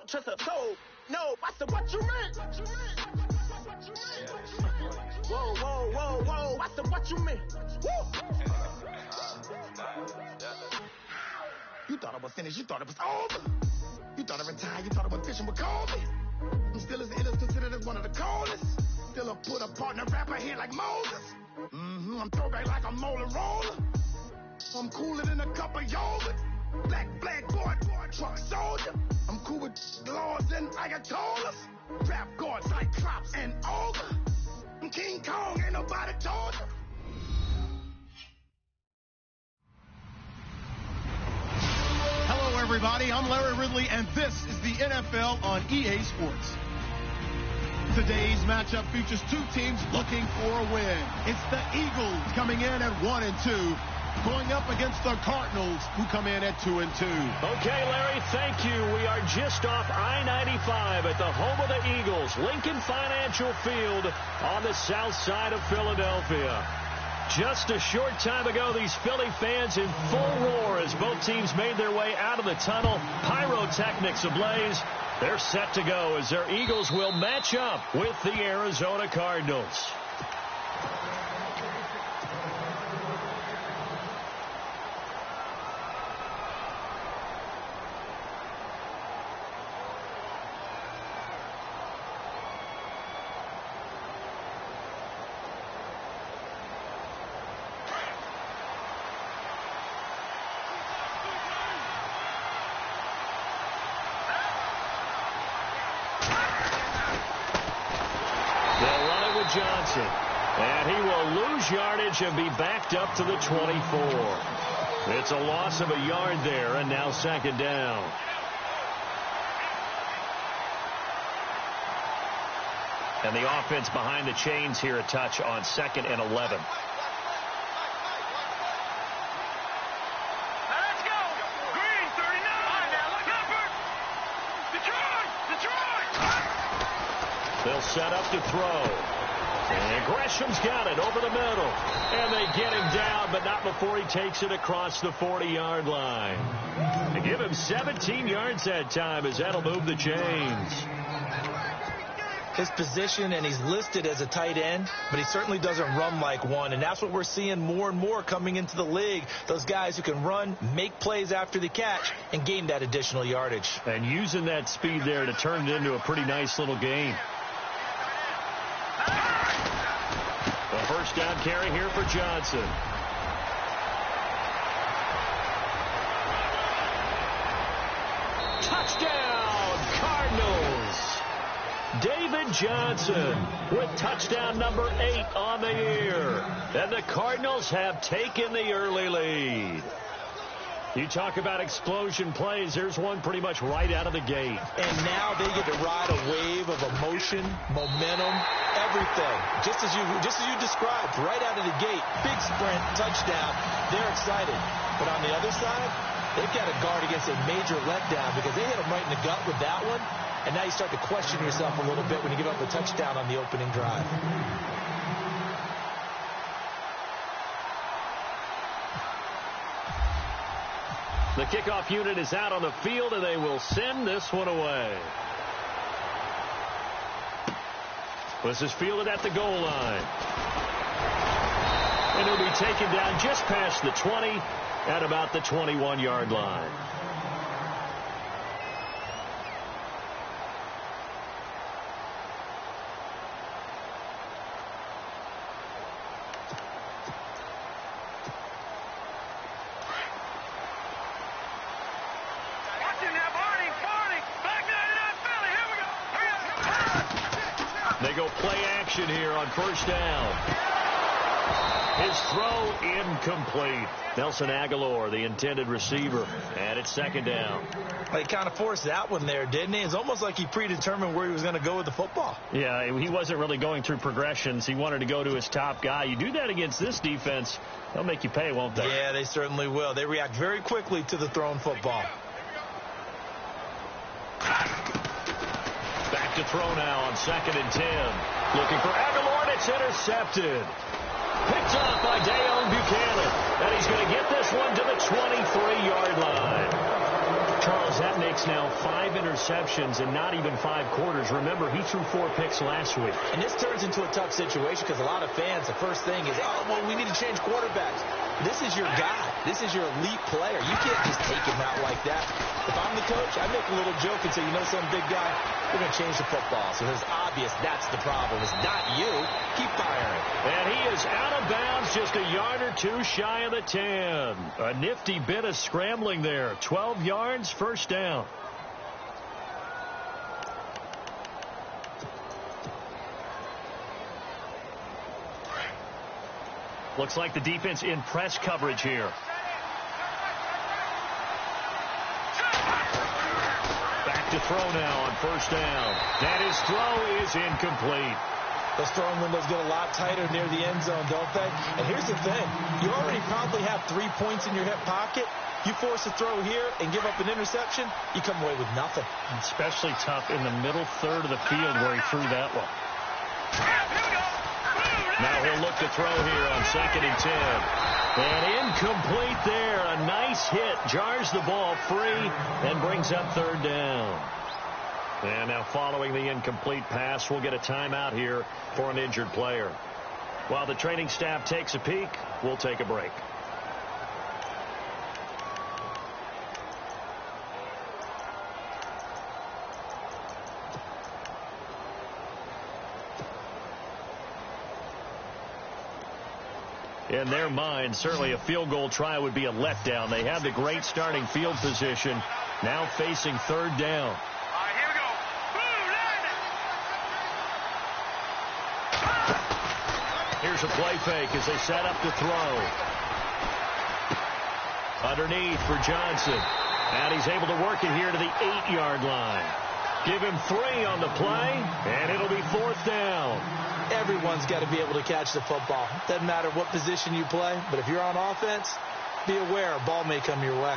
don't trust a soul. No, I said, what you mean? Whoa, whoa, whoa, whoa. I said, what you mean? You thought it was finished. You thought it was over. You thought it retired. You thought it was fishing with Kobe. I'm still as ill as considered as one of the coldest. Still a put a partner rapper here like Moses. I'm throwback like a molar roller. I'm cooler than a cup of yogurt. Black boy, truck soldier. I'm cool with lords and ayatollahs. Rap gods like Klops and Ogre. I'm King Kong, ain't nobody told you. Hello, everybody. I'm Larry Ridley, and this is the NFL on EA Sports. Today's matchup features two teams looking for a win. It's the Eagles coming in at 1-2. Going up against the Cardinals, who come in at 2-2. Okay, Larry, thank you. We are just off I-95 at the home of the Eagles, Lincoln Financial Field on the south side of Philadelphia. Just a short time ago, these Philly fans in full roar as both teams made their way out of the tunnel. Pyrotechnics ablaze. They're set to go as their Eagles will match up with the Arizona Cardinals. Johnson, and he will lose yardage and be backed up to the 24. It's a loss of a yard there, and now second down. And the offense behind the chains here a touch on 2nd and 11. Let's go! Green, 39! Detroit! They'll set up to throw. And Gresham's got it over the middle. And they get him down, but not before he takes it across the 40-yard line. They give him 17 yards that time as that'll move the chains. His position, and he's listed as a tight end, but he certainly doesn't run like one. And that's what we're seeing more and more coming into the league. Those guys who can run, make plays after the catch, and gain that additional yardage. And using that speed there to turn it into a pretty nice little gain. The first down carry here for Johnson. Touchdown, Cardinals. David Johnson with touchdown number 8 on the year. And the Cardinals have taken the early lead. You talk about explosion plays. There's one pretty much right out of the gate. And now they get to ride a wave of emotion, momentum, everything. Just as you described, right out of the gate. Big sprint, touchdown. They're excited. But on the other side, they've got to guard against a major letdown because they hit them right in the gut with that one. And now you start to question yourself a little bit when you give up a touchdown on the opening drive. The kickoff unit is out on the field, and they will send this one away. This is fielded at the goal line. And it'll be taken down just past the 20 at about the 21-yard line. They go play action here on first down. His throw incomplete. Nelson Aguilar, the intended receiver, and it's second down. Well, he kind of forced that one there, didn't he? It's almost like he predetermined where he was going to go with the football. Yeah, he wasn't really going through progressions. He wanted to go to his top guy. You do that against this defense, they'll make you pay, won't they? Yeah, they certainly will. They react very quickly to the thrown football. Back to throw now on 2nd and 10. Looking for Aguilar, and it's intercepted. Picked off by Dayon Buchanan. And he's going to get this one to the 23-yard line. Charles, that makes That's now 5 interceptions in not even 5 quarters. Remember, he threw 4 picks last week. And this turns into a tough situation because a lot of fans, the first thing is, oh, well, we need to change quarterbacks. This is your guy. This is your elite player. You can't just take him out like that. If I'm the coach, I make a little joke and say, you know, some big guy, we're going to change the football. So it's obvious that's the problem. It's not you. Keep firing. And he is out of bounds, just a yard or 2 shy of the 10. A nifty bit of scrambling there. 12 yards, first down. Looks like the defense in press coverage here. Back to throw now on first down. And his throw is incomplete. Those throwing windows get a lot tighter near the end zone, don't they? And here's the thing. You already probably have 3 points in your hip pocket. You force a throw here and give up an interception, you come away with nothing. Especially tough in the middle third of the field where he threw that one. Now he'll look to throw here on 2nd and 10. And incomplete there. A nice hit. Jars the ball free and brings up 3rd down. And now following the incomplete pass, we'll get a timeout here for an injured player. While the training staff takes a peek, we'll take a break. In their mind, certainly a field goal try would be a letdown. They have the great starting field position, now facing 3rd down. Here we go. Here's a play fake as they set up to throw. Underneath for Johnson. And he's able to work it here to the 8-yard line. Give him 3 on the play, and it'll be 4th down. Everyone's got to be able to catch the football. Doesn't matter what position you play, but if you're on offense, be aware a ball may come your way.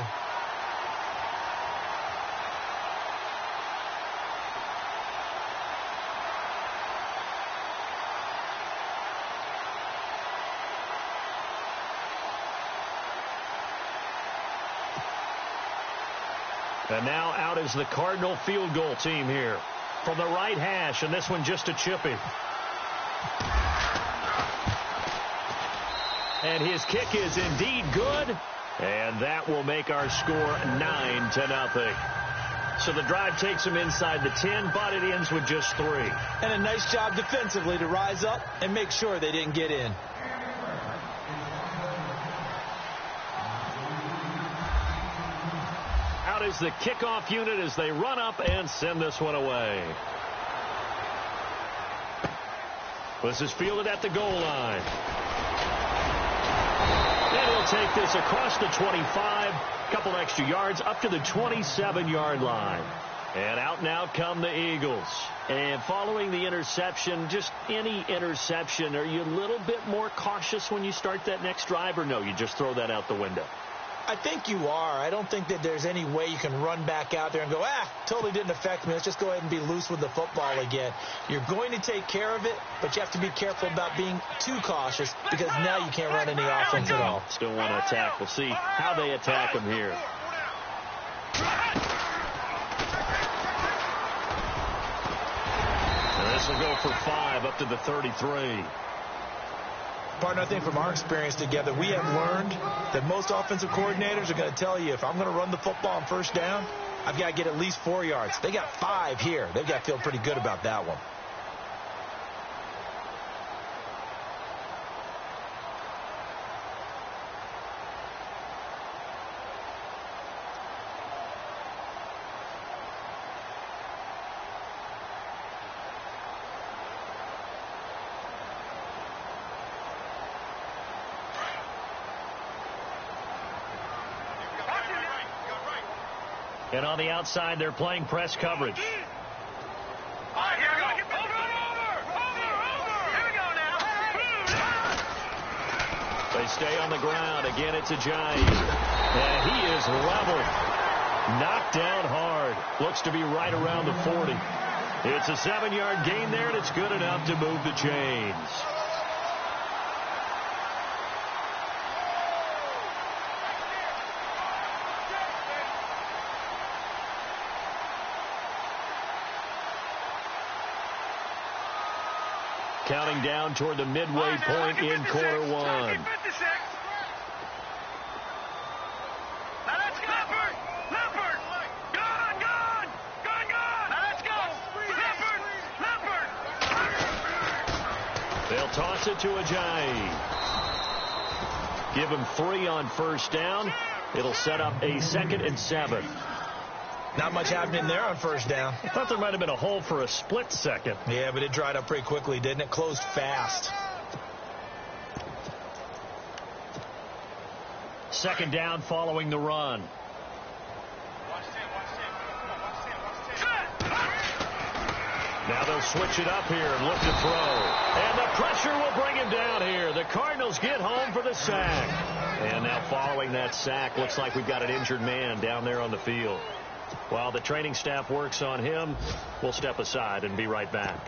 And now out is the Cardinal field goal team here. From the right hash, and this one just a chippy. And his kick is indeed good. And that will make our score 9-0. So the drive takes him inside the 10, but it ends with just 3. And a nice job defensively to rise up and make sure they didn't get in. Out is the kickoff unit as they run up and send this one away. This is fielded at the goal line. And he'll take this across the 25. Couple extra yards up to the 27-yard line. And out now come the Eagles. And following the interception, just any interception, are you a little bit more cautious when you start that next drive, or no, you just throw that out the window? I think you are. I don't think that there's any way you can run back out there and go, totally didn't affect me. Let's just go ahead and be loose with the football again. You're going to take care of it, but you have to be careful about being too cautious because now you can't run any offense at all. Still want to attack. We'll see how they attack him here. And this will go for 5 up to the 33. Partner, I think from our experience together, we have learned that most offensive coordinators are going to tell you, if I'm going to run the football on first down, I've got to get at least 4 yards. They got 5 here. They've got to feel pretty good about that one. And on the outside, they're playing press coverage. Here we go. Here we go now. They stay on the ground. Again, it's Ajayi. And he is level. Knocked down hard. Looks to be right around the 40. It's a 7-yard gain there, and it's good enough to move the chains. counting down toward the midway point in quarter one. They'll toss it to Ajayi. Give him 3 on first down. It'll set up a 2nd and 7. Not much happening there on first down. I thought there might have been a hole for a split second. Yeah, but it dried up pretty quickly, didn't it? Closed fast. 2nd down following the run. Now they'll switch it up here and look to throw. And the pressure will bring him down here. The Cardinals get home for the sack. And now following that sack, looks like we've got an injured man down there on the field. While the training staff works on him, we'll step aside and be right back.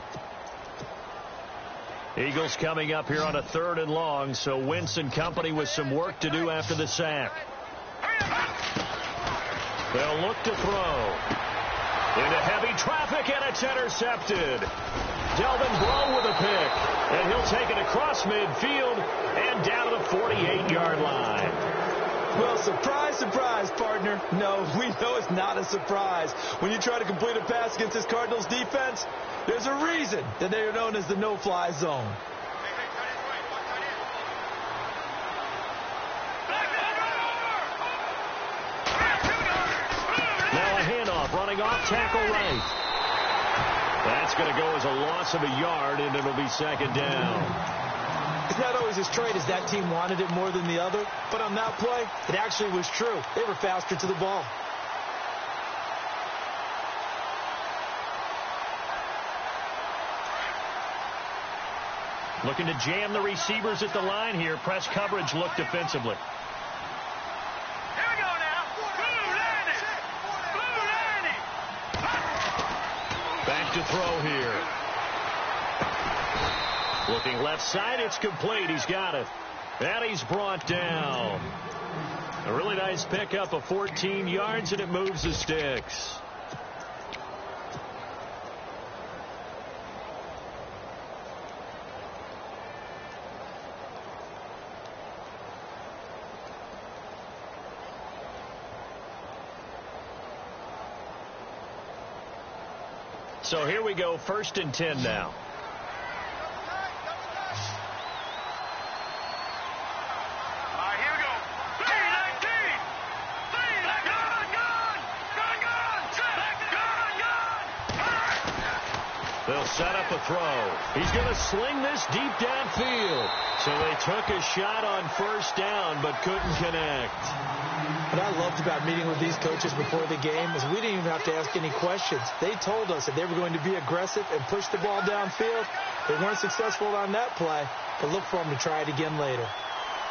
Eagles coming up here on a 3rd and long, so Wentz and company with some work to do after the sack. They'll look to throw. Into heavy traffic, and it's intercepted. Delvin Breaux with a pick, and he'll take it across midfield and down to the 48-yard line. Well, surprise, surprise, partner. No, we know it's not a surprise. When you try to complete a pass against this Cardinals defense, there's a reason that they are known as the no-fly zone. Now a handoff running off tackle right. That's going to go as a loss of a yard, and it'll be 2nd down. It's not always as straight as that team wanted it more than the other, but on that play, it actually was true. They were faster to the ball. Looking to jam the receivers at the line here. Press coverage look defensively. Here we go now. Blue landing. Back to throw here. Looking left side, it's complete. He's got it. And he's brought down. A really nice pickup of 14 yards, and it moves the sticks. So here we go, 1st and 10 now. They'll set up a throw. He's going to sling this deep downfield. So they took a shot on first down, but couldn't connect. What I loved about meeting with these coaches before the game is we didn't even have to ask any questions. They told us that they were going to be aggressive and push the ball downfield. They weren't successful on that play, but look for them to try it again later.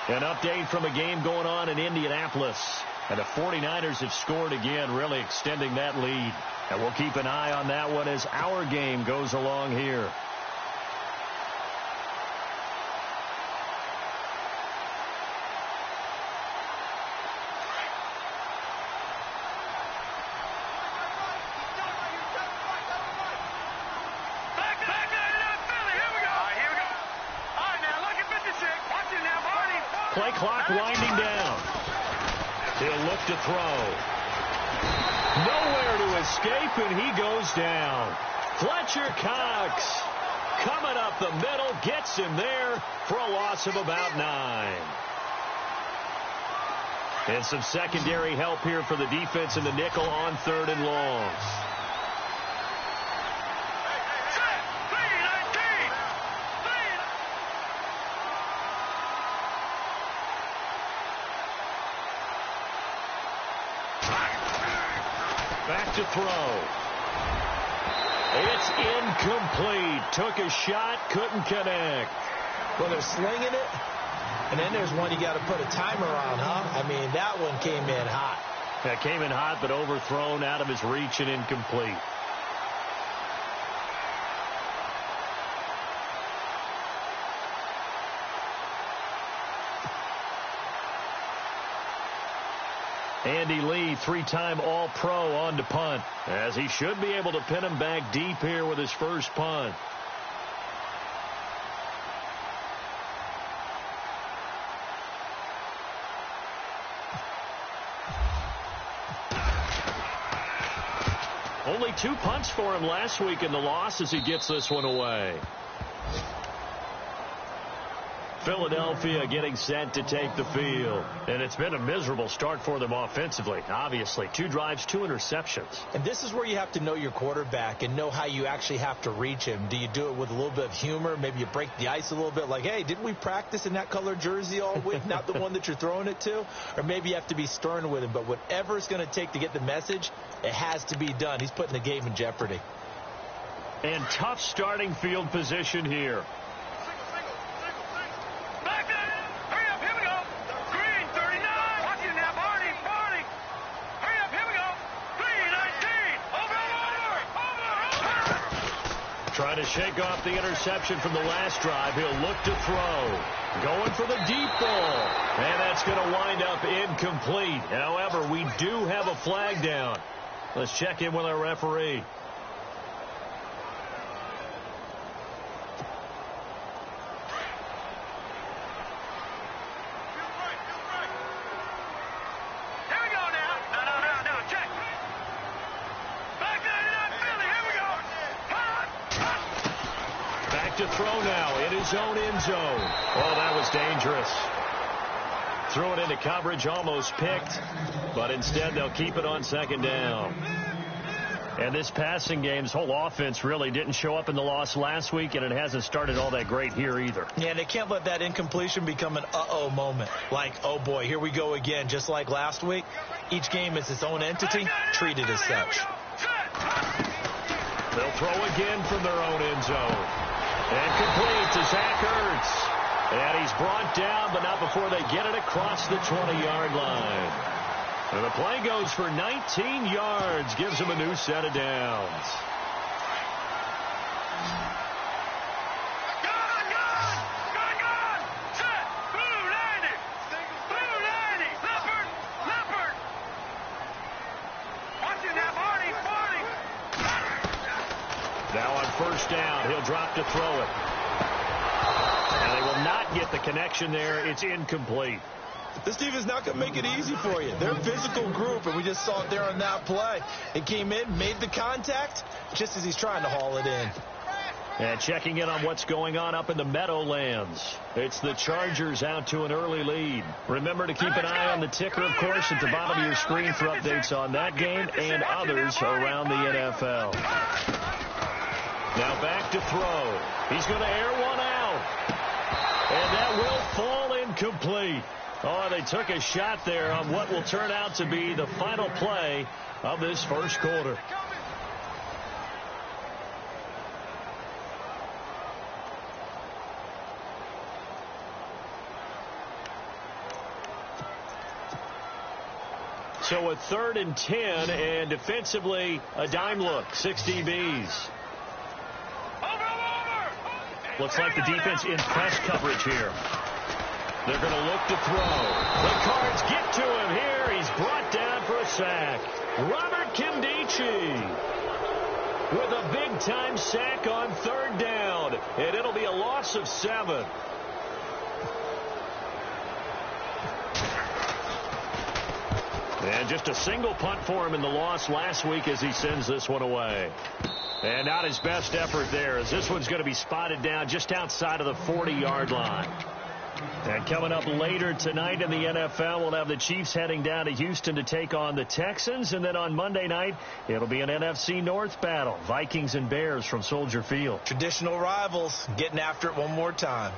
An update from a game going on in Indianapolis. And the 49ers have scored again, really extending that lead. And we'll keep an eye on that one as our game goes along here. Play clock winding down. He'll look to throw. Nowhere to escape, and he goes down. Fletcher Cox coming up the middle, gets him there for a loss of about 9. And some secondary help here for the defense in the nickel on 3rd and long. Back to throw. It's incomplete. Took a shot, couldn't connect. Well, they're slinging it, and then there's one you got to put a timer on, huh? I mean, that one came in hot. That came in hot, but overthrown out of his reach and incomplete. Andy Lee, 3-time All-Pro on to punt, as he should be able to pin him back deep here with his first punt. Only 2 punts for him last week in the loss as he gets this one away. Philadelphia getting set to take the field. And it's been a miserable start for them offensively, obviously. 2 drives, 2 interceptions. And this is where you have to know your quarterback and know how you actually have to reach him. Do you do it with a little bit of humor? Maybe you break the ice a little bit like, hey, didn't we practice in that color jersey all week, not the one that you're throwing it to? Or maybe you have to be stern with him. But whatever it's going to take to get the message, it has to be done. He's putting the game in jeopardy. And tough starting field position here. Trying to shake off the interception from the last drive. He'll look to throw. Going for the deep ball. And that's going to wind up incomplete. However, we do have a flag down. Let's check in with our referee. To throw now in his own end zone. Oh, that was dangerous. Threw it into coverage, almost picked, but instead they'll keep it on second down. And this passing game's whole offense really didn't show up in the loss last week, and it hasn't started all that great here either. Yeah, they can't let that incompletion become an uh-oh moment. Like, oh boy, here we go again, just like last week. Each game is its own entity, treated as such. They'll throw again from their own end zone. And complete to Zach Ertz. And he's brought down, but not before they get it across the 20-yard line. And the play goes for 19 yards, gives him a new set of downs. Now on first down, he'll drop to throw it. And they will not get the connection there. It's incomplete. This team is not going to make it easy for you. They're a physical group, and we just saw it there on that play. It came in, made the contact, just as he's trying to haul it in. And checking in on what's going on up in the Meadowlands. It's the Chargers out to an early lead. Remember to keep an eye on the ticker, of course, at the bottom of your screen for updates on that game and others around the NFL. Now back to throw. He's going to air one out. And that will fall incomplete. Oh, they took a shot there on what will turn out to be the final play of this first quarter. So a 3rd and 10, and defensively a dime look, 6 DBs. Looks like the defense in press coverage here. They're going to look to throw. The Cards get to him here. He's brought down for a sack. Robert Kimdichie with a big-time sack on 3rd down, and it'll be a loss of 7. And just a single punt for him in the loss last week as he sends this one away. And not his best effort there, as this one's going to be spotted down just outside of the 40-yard line. And coming up later tonight in the NFL, we'll have the Chiefs heading down to Houston to take on the Texans. And then on Monday night, it'll be an NFC North battle. Vikings and Bears from Soldier Field. Traditional rivals getting after it one more time.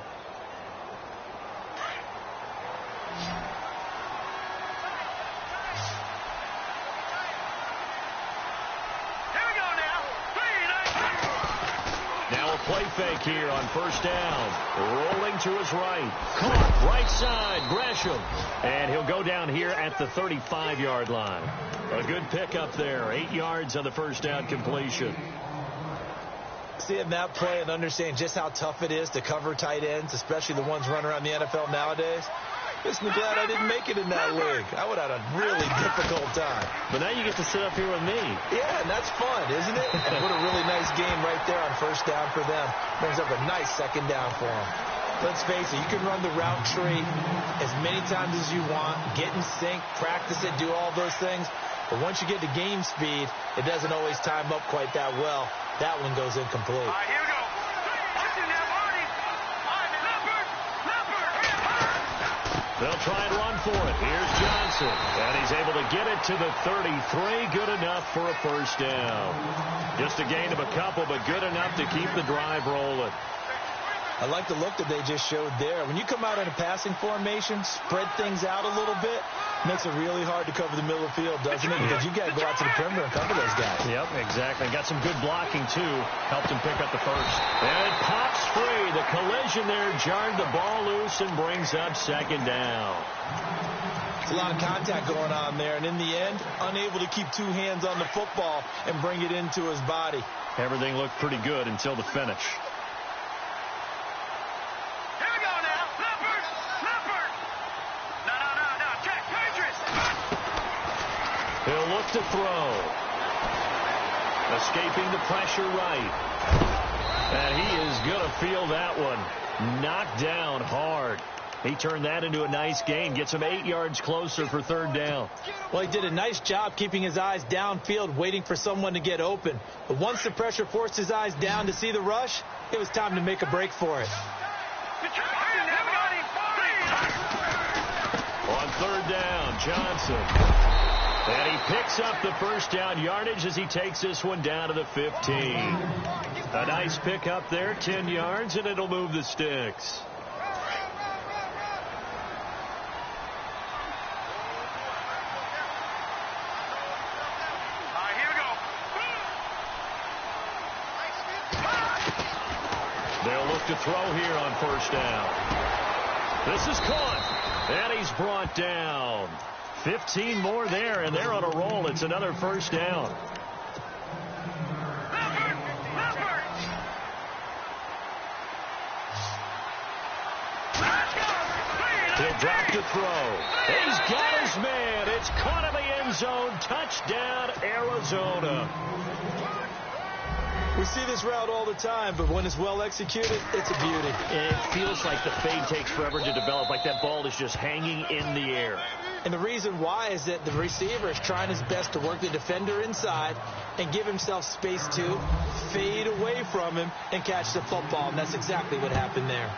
Play fake here on first down. Rolling to his right. Caught right side. Gresham. And he'll go down here at the 35-yard line. A good pickup there. 8 yards on the first down completion. Seeing that play and understanding just how tough it is to cover tight ends, especially the ones running around the NFL nowadays. Listen, I'm glad I didn't make it in that league. I would have had a really difficult time. But now you get to sit up here with me. Yeah, and that's fun, isn't it? And what a really nice game right there on first down for them. Brings up a nice second down for them. Let's face it, you can run the route tree as many times as you want, get in sync, practice it, do all those things. But once you get to game speed, it doesn't always time up quite that well. That one goes incomplete. All right, here we go. Listen now, Marty. They'll try and run for it. Here's Johnson. And he's able to get it to the 33. Good enough for a first down. Just a gain of a couple, but good enough to keep the drive rolling. I like the look that they just showed there. When you come out in a passing formation, spread things out a little bit, makes it really hard to cover the middle of the field, doesn't it? Because you've got to go out to the perimeter and cover those guys. Yep, exactly. Got some good blocking, too. Helped him pick up the first. And it pops free. The collision there jarred the ball loose and brings up second down. It's a lot of contact going on there, and in the end, unable to keep two hands on the football and bring it into his body. Everything looked pretty good until the finish. He'll look to throw. Escaping the pressure right. And he is going to feel that one. Knocked down hard. He turned that into a nice gain. Gets him 8 yards closer for third down. Well, he did a nice job keeping his eyes downfield, waiting for someone to get open. But once the pressure forced his eyes down to see the rush, it was time to make a break for it. On third down, Johnson. And he picks up the first down yardage as he takes this one down to the 15. A nice pickup there, 10 yards, and it'll move the sticks. They'll look to throw here on first down. This is caught, and he's brought down. 15 more there, and they're on a roll. It's another first down. He'll drop to throw. He's got his man. It's caught in the end zone. Touchdown, Arizona. We see this route all the time, but when it's well executed, it's a beauty. It feels like the fade takes forever to develop, like that ball is just hanging in the air. And the reason why is that the receiver is trying his best to work the defender inside and give himself space to fade away from him and catch the football, and that's exactly what happened there.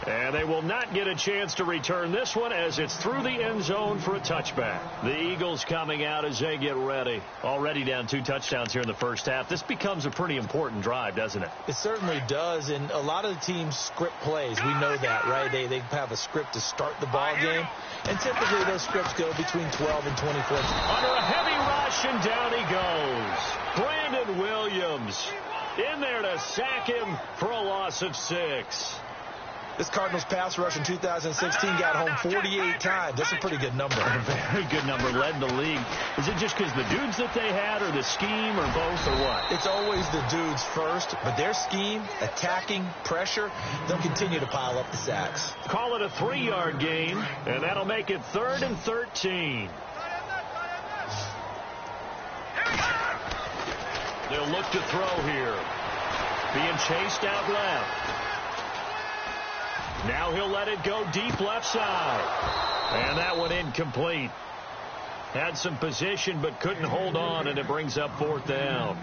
And they will not get a chance to return this one as it's through the end zone for a touchback. The Eagles coming out as they get ready. Already down 2 touchdowns here in the first half. This becomes a pretty important drive, doesn't it? It certainly does, and a lot of the teams script plays. We know that, right? They have a script to start the ball game, and typically those scripts go between 12 and 24. Under a heavy rush, and down he goes. Brandon Williams in there to sack him for a loss of 6. This Cardinals pass rush in 2016 got home 48 times. That's a pretty good number. A very good number, led the league. Is it just because the dudes that they had, or the scheme, or both, or what? It's always the dudes first, but their scheme, attacking, pressure, they'll continue to pile up the sacks. Call it a 3-yard gain, and that'll make it 3rd and 13. They'll look to throw here. Being chased out left. Now he'll let it go deep left side. And that one incomplete. Had some position but couldn't hold on, and it brings up 4th down.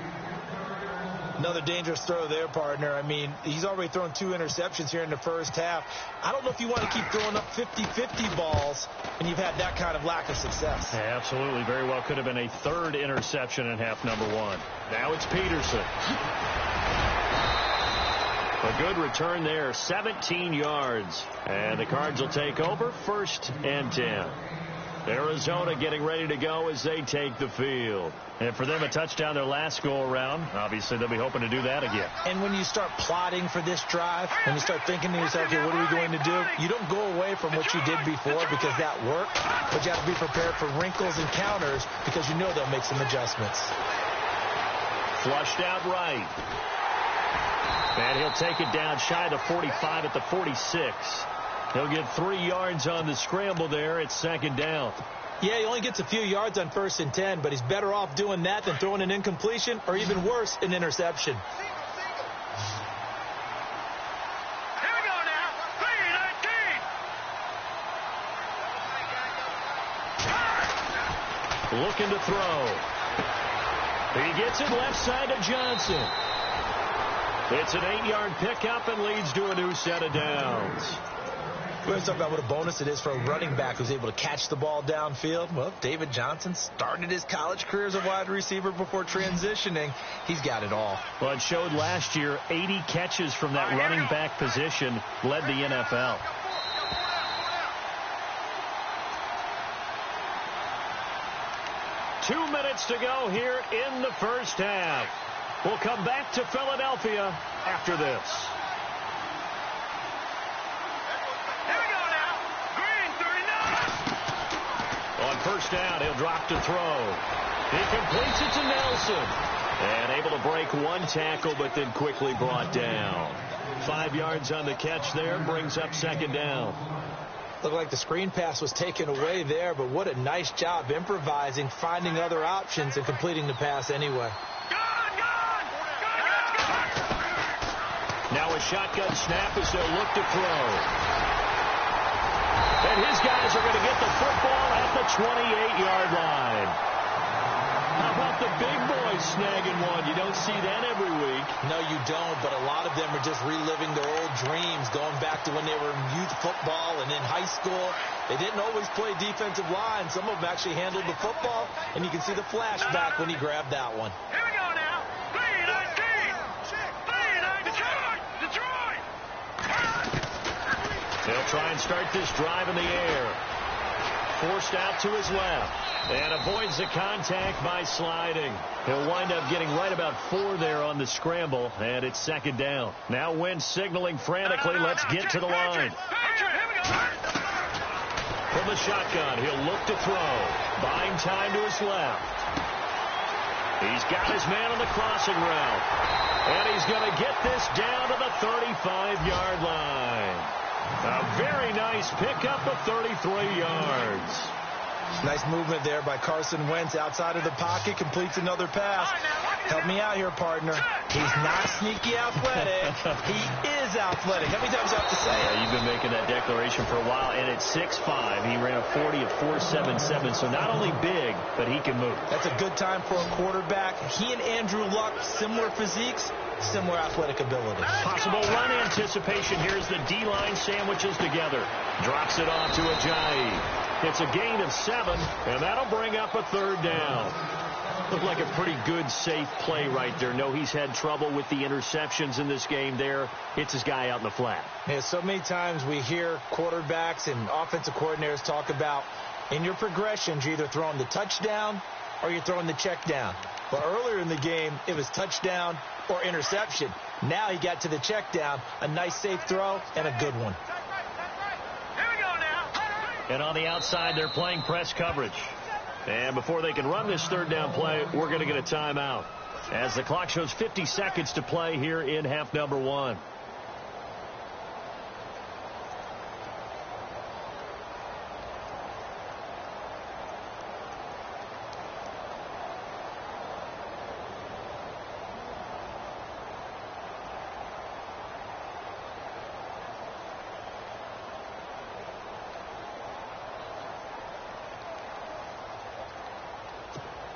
Another dangerous throw there, partner. I mean, he's already thrown 2 interceptions here in the first half. I don't know if you want to keep throwing up 50-50 balls and you've had that kind of lack of success. Yeah, absolutely. Very well could have been a 3rd interception in half number 1. Now it's Peterson. A good return there, 17 yards. And the Cards will take over, 1st and 10. Arizona getting ready to go as they take the field. And for them, a touchdown their last go-around. Obviously, they'll be hoping to do that again. And when you start plotting for this drive, when you start thinking to yourself, okay, what are we going to do? You don't go away from what you did before because that worked. But you have to be prepared for wrinkles and counters because you know they'll make some adjustments. Flushed out right. And he'll take it down shy of the 45 at the 46. He'll get 3 yards on the scramble there. It's 2nd down. Yeah, he only gets a few yards on 1st and 10, but he's better off doing that than throwing an incompletion or even worse, an interception. Here we go now. 3:19. looking to throw. He gets it left side to Johnson. It's an 8-yard pickup and leads to a new set of downs. We're going to talk about what a bonus it is for a running back who's able to catch the ball downfield. Well, David Johnson started his college career as a wide receiver before transitioning. He's got it all. Well, it showed last year 80 catches from that running back position led the NFL. Two minutes to go here in the first half. We'll come back to Philadelphia after this. Here we go now. Green, 39. On first down, he'll drop to throw. He completes it to Nelson. And able to break one tackle, but then quickly brought down. 5 yards on the catch there, brings up second down. Looked like the screen pass was taken away there, but what a nice job improvising, finding other options, and completing the pass anyway. Now a shotgun snap as they'll look to throw. And his guys are going to get the football at the 28-yard line. How about the big boys snagging one? You don't see that every week. No, you don't, but a lot of them are just reliving their old dreams, going back to when they were in youth football and in high school. They didn't always play defensive line. Some of them actually handled the football, and you can see the flashback when he grabbed that one. Here we go now. 3-19. 3-19. Detroit. They'll try and start this drive in the air. Forced out to his left. And avoids the contact by sliding. He'll wind up getting right about 4 there on the scramble, and it's second down. Now Wentz signaling frantically, let's get to the line. From the shotgun, he'll look to throw. Buying time to his left. He's got his man on the crossing route. And he's going to get this down to the 35-yard line. A very nice pickup of 33 yards. Nice movement there by Carson Wentz outside of the pocket, completes another pass. Help me out here, partner. He's not sneaky athletic. He is athletic. How many times do I have to say it? You've been making that declaration for a while, and at 6'5", he ran a 40 at 4.77, so not only big, but he can move. That's a good time for a quarterback. He and Andrew Luck, similar physiques, similar athletic ability. Possible run anticipation. Here's the D-line sandwiches together. Drops it off to Ajayi. It's a gain of 7, and that'll bring up a third down. Looked like a pretty good, safe play right there. No, he's had trouble with the interceptions in this game there. Hits his guy out in the flat. Yeah, so many times we hear quarterbacks and offensive coordinators talk about in your progressions, you're either throwing the touchdown or you're throwing the check down. But earlier in the game, it was touchdown or interception. Now he got to the check down, a nice safe throw, and a good one. And on the outside, they're playing press coverage. And before they can run this third down play, we're going to get a timeout, as the clock shows 50 seconds to play here in half number 1.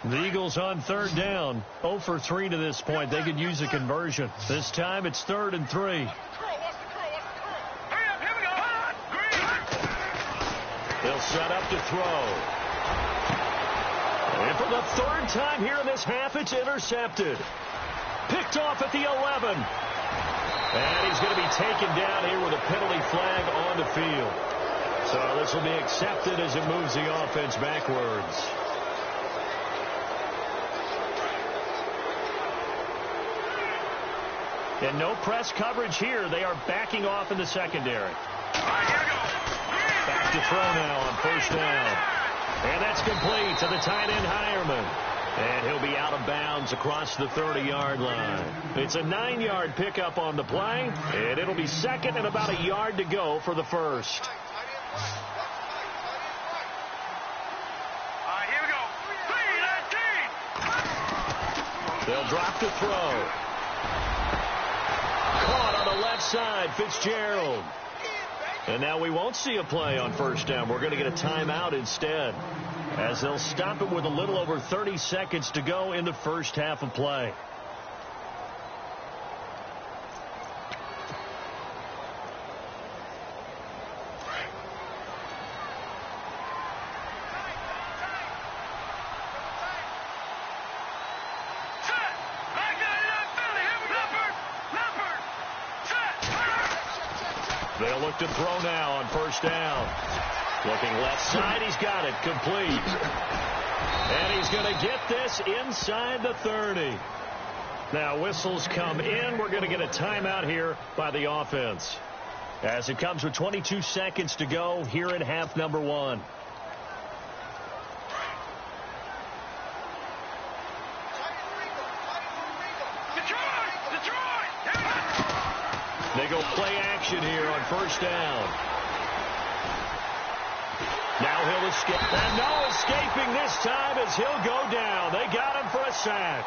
The Eagles on third down, 0 for 3 to this point. They could use a conversion. This time it's 3rd and 3. They'll set up to throw. And for the 3rd time here in this half, it's intercepted. Picked off at the 11. And he's going to be taken down here with a penalty flag on the field. So this will be accepted as it moves the offense backwards. And no press coverage here. They are backing off in the secondary. Back to throw now on first down. And that's complete to the tight end, Heuerman. And he'll be out of bounds across the 30-yard line. It's a 9-yard pickup on the play. And it'll be second and about a yard to go for the first. Here we go. 3-19. They'll drop to throw. Caught on the left side, Fitzgerald. And now we won't see a play on first down. We're going to get a timeout instead, as they'll stop it with a little over 30 seconds to go in the first half of play. They'll look to throw now on first down. Looking left side, he's got it, complete. And he's going to get this inside the 30. Now whistles come in. We're going to get a timeout here by the offense, as it comes with 22 seconds to go here in half number 1. They go play action here on first down. Now he'll escape. And no escaping this time as he'll go down. They got him for a sack.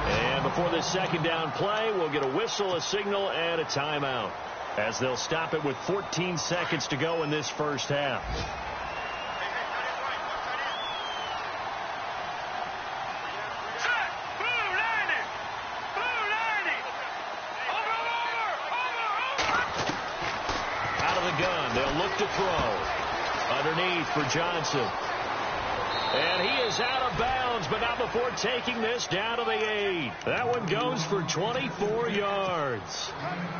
And before the second down play, we'll get a whistle, a signal, and a timeout, as they'll stop it with 14 seconds to go in this first half. To throw underneath for Johnson, and he is out of bounds, but not before taking this down to the 8. That one goes for 24 yards.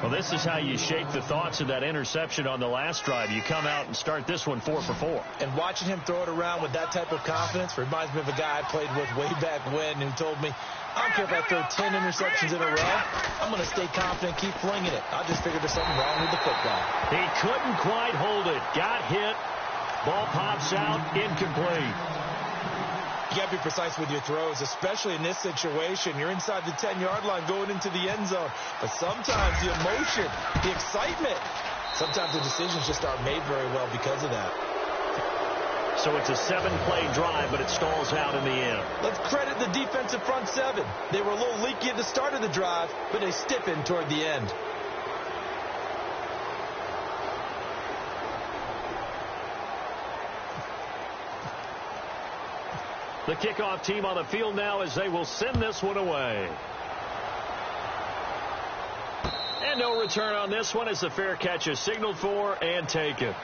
Well, this is how you shake the thoughts of that interception on the last drive. You come out and start this one 4 for 4. And watching him throw it around with that type of confidence reminds me of a guy I played with way back when who told me, I don't care if I throw 10 interceptions in a row. I'm going to stay confident, keep flinging it. I just figured there's something wrong with the football. He couldn't quite hold it. Got hit. Ball pops out, incomplete. You got to be precise with your throws, especially in this situation. You're inside the 10-yard line going into the end zone. But sometimes the emotion, the excitement, sometimes the decisions just aren't made very well because of that. So it's a 7-play drive, but it stalls out in the end. Let's credit the defensive front 7. They were a little leaky at the start of the drive, but they stiffened toward the end. The kickoff team on the field now, as they will send this one away. And no return on this one, as the fair catch is signaled for and taken.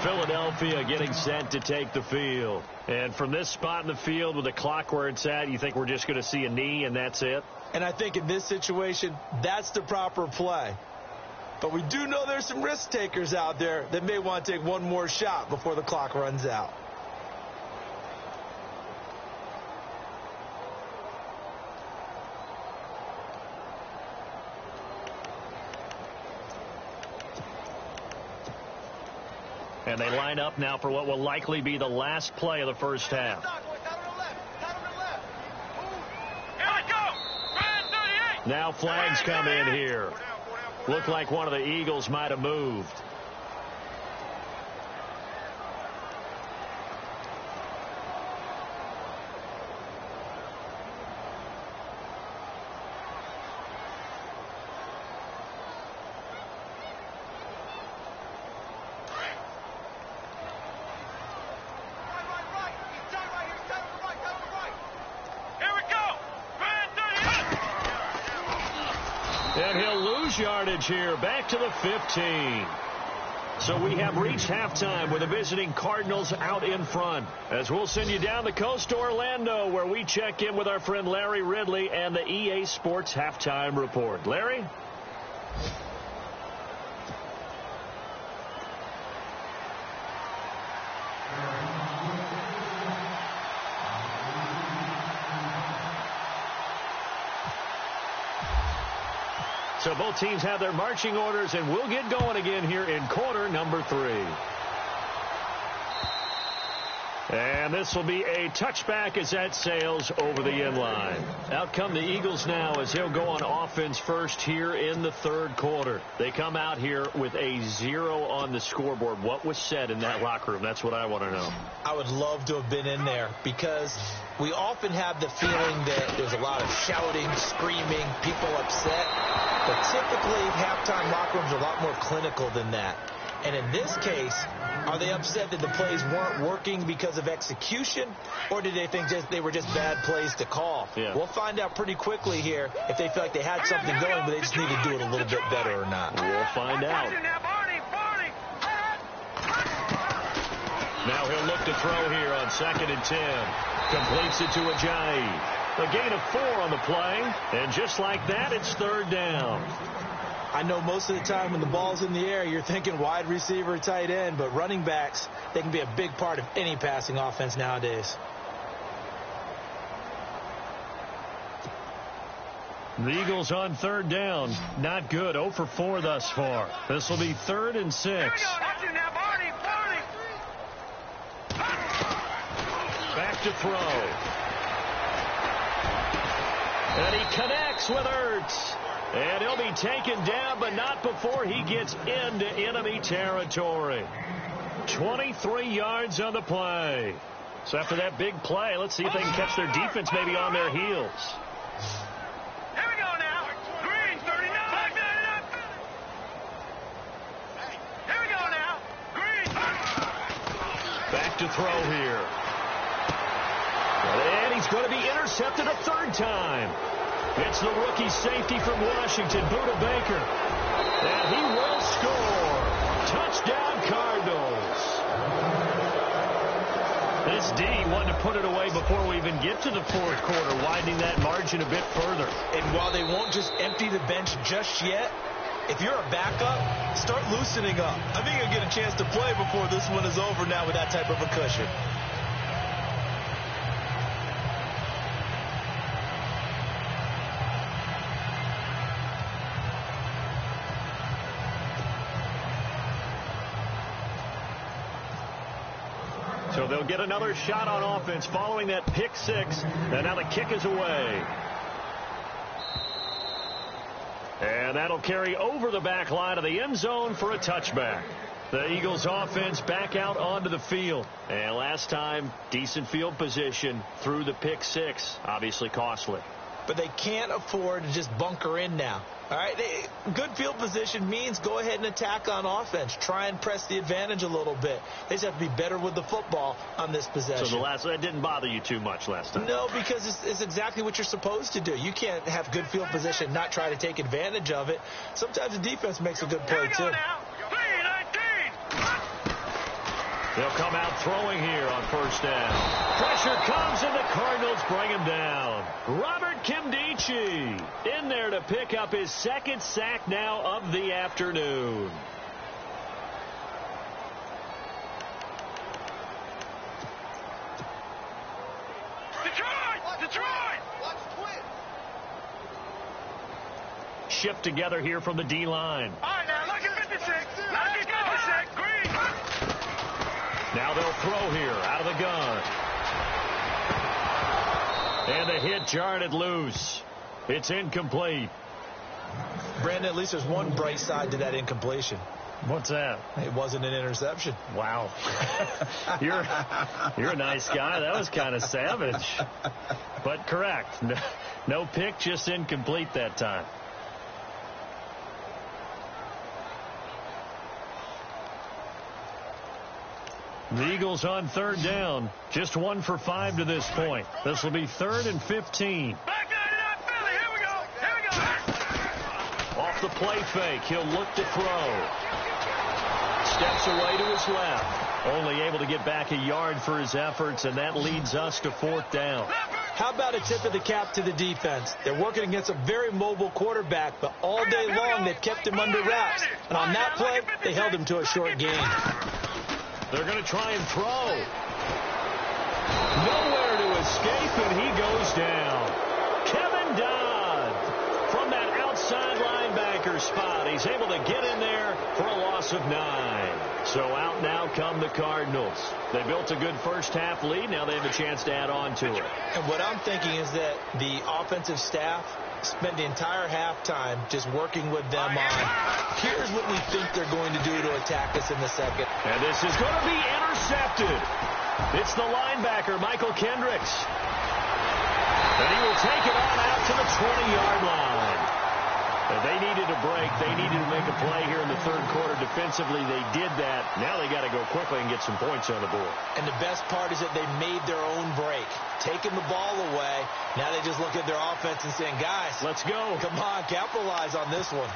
Philadelphia getting set to take the field. And from this spot in the field with the clock where it's at, you think we're just going to see a knee and that's it? And I think in this situation, that's the proper play. But we do know there's some risk takers out there that may want to take one more shot before the clock runs out. And they line up now for what will likely be the last play of the first half. Now flags come in here. Looked like one of the Eagles might have moved. And he'll lose yardage here, back to the 15. So we have reached halftime with the visiting Cardinals out in front, as we'll send you down the coast to Orlando, where we check in with our friend Larry Ridley and the EA Sports Halftime Report. Larry? So both teams have their marching orders, and we'll get going again here in quarter number 3. And this will be a touchback as that sails over the end line. Out come the Eagles now as they'll go on offense first here in the third quarter. They come out here with a 0 on the scoreboard. What was said in that locker room? That's what I want to know. I would love to have been in there, because we often have the feeling that there's a lot of shouting, screaming, people upset. But typically, halftime locker rooms are a lot more clinical than that. And in this case, are they upset that the plays weren't working because of execution, or did they think they were just bad plays to call? Yeah. We'll find out pretty quickly here if they feel like they had something going, but they just need to do it a little bit better or not. We'll find out. Now he'll look to throw here on 2nd and 10. Completes it to Ajayi. A gain of 4 on the play, and just like that, it's 3rd down. I know most of the time when the ball's in the air, you're thinking wide receiver, tight end, but running backs, they can be a big part of any passing offense nowadays. The Eagles on 3rd down. Not good. 0 for 4 thus far. This will be 3rd and 6. Back to throw. And he connects with Ertz. And he'll be taken down, but not before he gets into enemy territory. 23 yards on the play. So after that big play, let's see if they can catch their defense maybe on their heels. Here we go now. Green, 39. Here we go now. Green. Back to throw here. And he's going to be intercepted a 3rd time. It's the rookie safety from Washington, Budda Baker. And he will score. Touchdown, Cardinals. This D wanted to put it away before we even get to the 4th quarter, widening that margin a bit further. And while they won't just empty the bench just yet, if you're a backup, start loosening up. I think you'll get a chance to play before this one is over now with that type of a cushion. So they'll get another shot on offense following that pick 6. And now the kick is away. And that'll carry over the back line of the end zone for a touchback. The Eagles offense back out onto the field. And last time, decent field position through the pick 6. Obviously costly. But they can't afford to just bunker in now. All right, good field position means go ahead and attack on offense. Try and press the advantage a little bit. They just have to be better with the football on this possession. So that didn't bother you too much last time? No, because it's exactly what you're supposed to do. You can't have good field position, not try to take advantage of it. Sometimes the defense makes a good play, too. They'll come out throwing here on 1st down. Pressure comes, and the Cardinals bring him down. Robert Nkemdiche in there to pick up his 2nd sack now of the afternoon. Detroit! Shipped together here from the D-line. All right, now look at 56. Look at 56. Green. Now they'll throw here out of the gun. And the hit jarred it loose. It's incomplete. Brandon, at least there's one bright side to that incompletion. What's that? It wasn't an interception. Wow. You're a nice guy. That was kind of savage. But correct. No pick, just incomplete that time. The Eagles on 3rd down. Just 1 for 5 to this point. This will be 3rd and 15. Back there to Philly. Here we go. Here we go. Off the play fake, he'll look to throw. Steps away to his left. Only able to get back a yard for his efforts, and that leads us to 4th down. How about a tip of the cap to the defense? They're working against a very mobile quarterback, but all day long they've kept him under wraps. And on that play, they held him to a short gain. They're going to try and throw. Nowhere to escape, and he goes down. Kevin Dodd from that outside linebacker spot. He's able to get in there for a loss of 9. So out now come the Cardinals. They built a good first-half lead. Now they have a chance to add on to it. And what I'm thinking is that the offensive staff spent the entire halftime just working with them on, here's what we think they're going to do to attack us in the second. And this is going to be intercepted. It's the linebacker, Michael Kendricks. And he will take it on out to the 20-yard line. They needed a break. They needed to make a play here in the third quarter. Defensively, they did that. Now they got to go quickly and get some points on the board. And the best part is that they made their own break. Taking the ball away. Now they just look at their offense and saying, guys, let's go. Come on, capitalize on this one.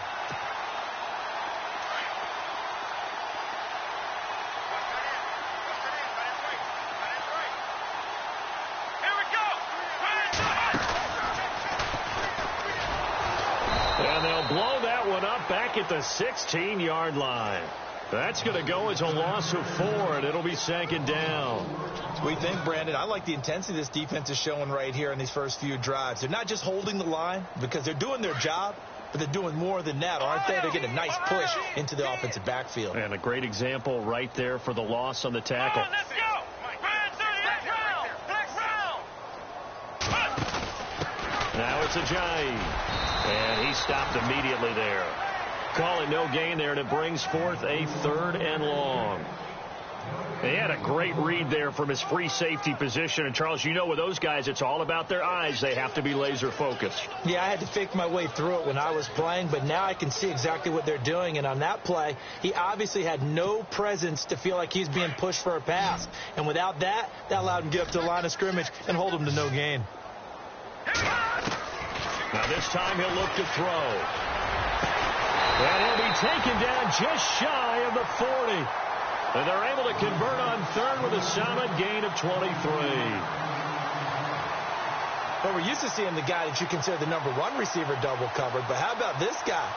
And they'll blow that one up back at the 16-yard line. That's going to go as a loss of 4, and it'll be second down. We think, Brandon, I like the intensity this defense is showing right here in these first few drives. They're not just holding the line because they're doing their job, but they're doing more than that, aren't they? They're getting a nice push into the offensive backfield. And a great example right there for the loss on the tackle. Let's go. Now it's Ajayi. And he stopped immediately there. Call it no gain there, and it brings forth a 3rd and long. They had a great read there from his free safety position. And, Charles, you know with those guys, it's all about their eyes. They have to be laser focused. Yeah, I had to fake my way through it when I was playing, but now I can see exactly what they're doing. And on that play, he obviously had no presence to feel like he's being pushed for a pass. And without that, that allowed him to get up to the line of scrimmage and hold him to no gain. Now this time he'll look to throw. And he'll be taken down just shy of the 40. And they're able to convert on 3rd with a solid gain of 23. Well, we're used to seeing the guy that you consider the number 1 receiver double covered, but how about this guy?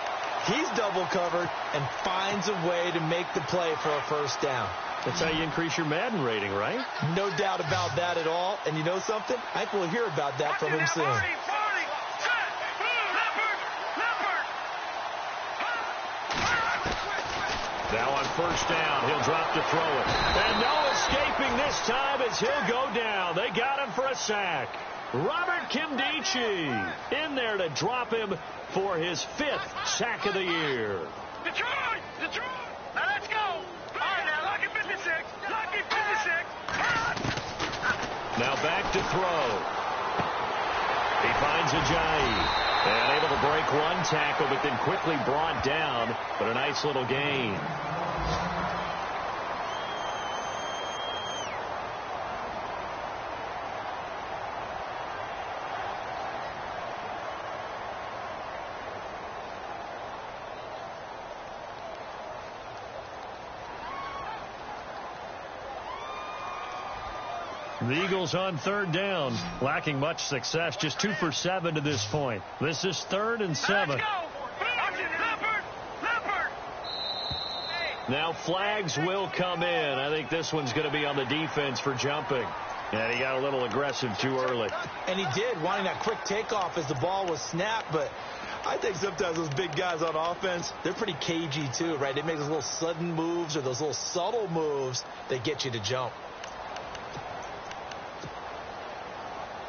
He's double covered and finds a way to make the play for a first down. That's how you increase your Madden rating, right? No doubt about that at all. And you know something? I think we'll hear about that from him soon. Now on first down, he'll drop to throw it. And no escaping this time as he'll go down. They got him for a sack. Robert Nkemdiche in there to drop him for his 5th sack of the year. Detroit! Now let's go! All right, now, Lucky 56. Lucky 56. Now back to throw. He finds Ajayi. And able to break one tackle, but then quickly brought down. But a nice little gain. The Eagles on 3rd down, lacking much success, just 2 for 7 to this point. This is 3rd and 7. Now flags will come in. I think this one's going to be on the defense for jumping. And he got a little aggressive too early. And he did, wanting that quick takeoff as the ball was snapped. But I think sometimes those big guys on offense, they're pretty cagey too, right? They make those little sudden moves or those little subtle moves that get you to jump.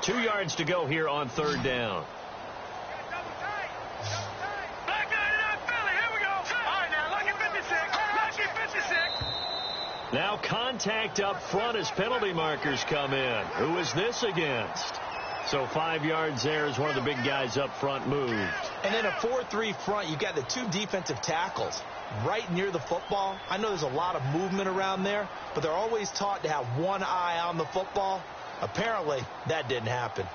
2 yards to go here on 3rd down. Now contact up front as penalty markers come in. Who is this against? So 5 yards there as one of the big guys up front moved. And in a 4-3 front, you've got the 2 defensive tackles right near the football. I know there's a lot of movement around there, but they're always taught to have one eye on the football. Apparently, that didn't happen.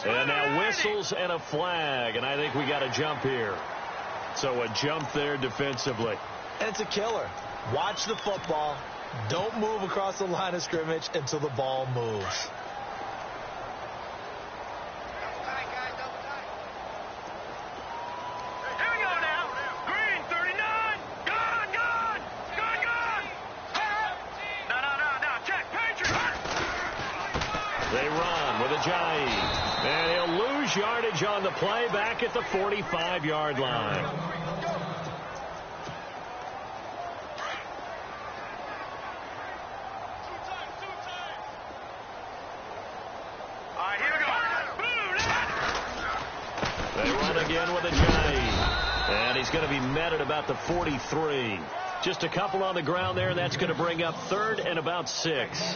And now whistles and a flag, and I think we got a jump here. So a jump there defensively. And it's a killer. Watch the football. Don't move across the line of scrimmage until the ball moves. They run with Ajayi. And he'll lose yardage on the play back at the 45-yard line. All right, here we go. in with a jive. And he's going to be met at about the 43. Just a couple on the ground there, and that's going to bring up 3rd and about 6.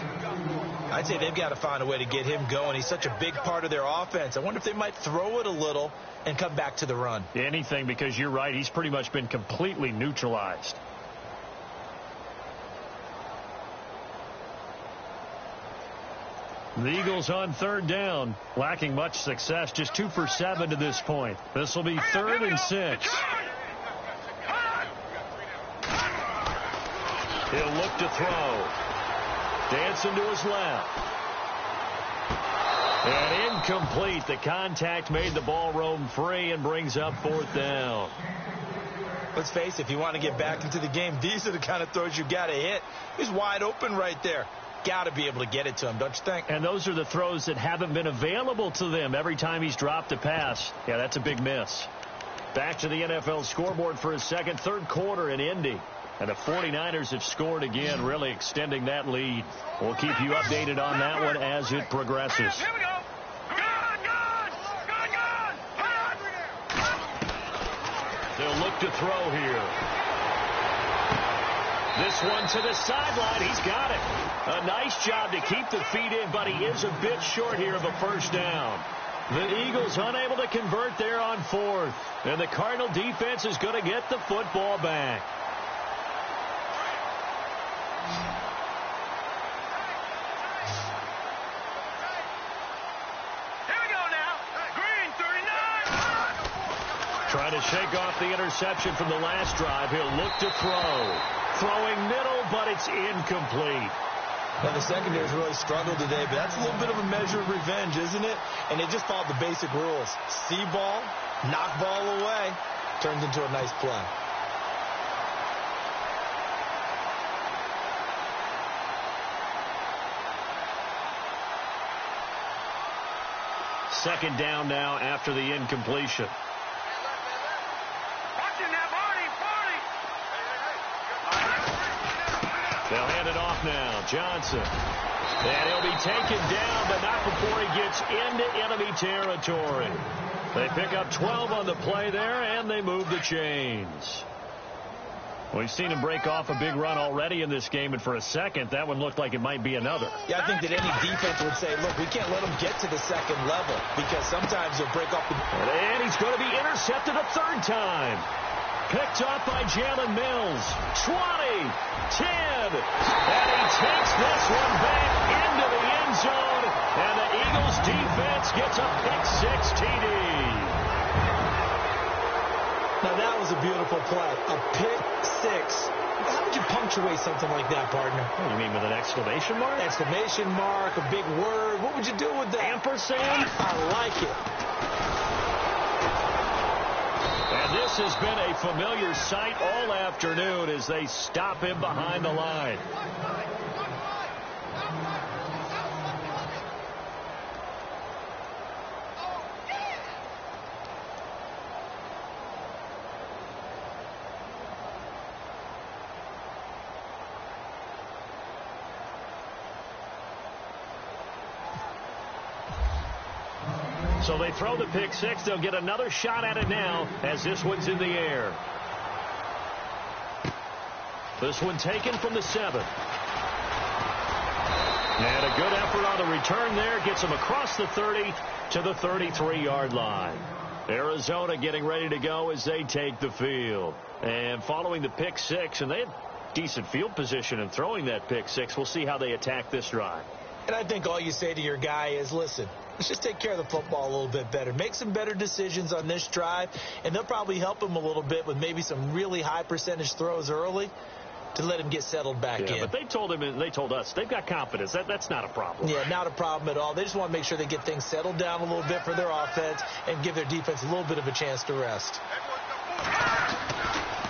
I'd say they've got to find a way to get him going. He's such a big part of their offense. I wonder if they might throw it a little and come back to the run. Anything, because you're right. He's pretty much been completely neutralized. The Eagles on 3rd down, lacking much success, just 2 for 7 to this point. This will be 3rd and 6. He'll look to throw. Dancing to his left. And incomplete. The contact made the ball roam free and brings up 4th down. Let's face it, if you want to get back into the game, these are the kind of throws you got to hit. He's wide open right there. Got to be able to get it to him, don't you think? And those are the throws that haven't been available to them every time he's dropped a pass. Yeah, that's a big miss. Back to the NFL scoreboard for his second, 3rd quarter in Indy. And the 49ers have scored again, really extending that lead. We'll keep you updated on that one as it progresses. Here we go. They'll look to throw here. This one to the sideline. He's got it. A nice job to keep the feet in, but he is a bit short here of a 1st down. The Eagles unable to convert there on 4th. And the Cardinal defense is going to get the football back. Trying to shake off the interception from the last drive. He'll look to throw. Throwing middle, but it's incomplete. Now, the secondary's really struggled today, but that's a little bit of a measure of revenge, isn't it? And they just followed the basic rules. See ball, knock ball away. Turns into a nice play. Second down now after the incompletion. They'll hand it off now. Johnson. And he'll be taken down, but not before he gets into enemy territory. They pick up 12 on the play there, and they move the chains. We've seen him break off a big run already in this game, and for a second, that one looked like it might be another. Yeah, I think that any defense would say, look, we can't let him get to the second level, because sometimes he'll break off the... And he's going to be intercepted a 3rd time. Picked up by Jalen Mills. 20, 10, and he takes this one back into the end zone, and the Eagles defense gets a pick-6 TD. Now, that was a beautiful play. A pick-6. How would you punctuate something like that, partner? What, you mean with an exclamation mark? Exclamation mark, a big word. What would you do with that? Ampersand? I like it. And this has been a familiar sight all afternoon as they stop him behind the line. So they throw the pick-6. They'll get another shot at it now as this one's in the air. This one taken from the 7. And a good effort on the return there. Gets him across the 30 to the 33-yard line. Arizona getting ready to go as they take the field. And following the pick-6, and they had decent field position in throwing that pick-6. We'll see how they attack this drive. And I think all you say to your guy is, listen, let's just take care of the football a little bit better. Make some better decisions on this drive, and they'll probably help him a little bit with maybe some really high percentage throws early to let him get settled back in. But they told him, and they told us, they've got confidence. That's not a problem. Yeah, not a problem at all. They just want to make sure they get things settled down a little bit for their offense and give their defense a little bit of a chance to rest.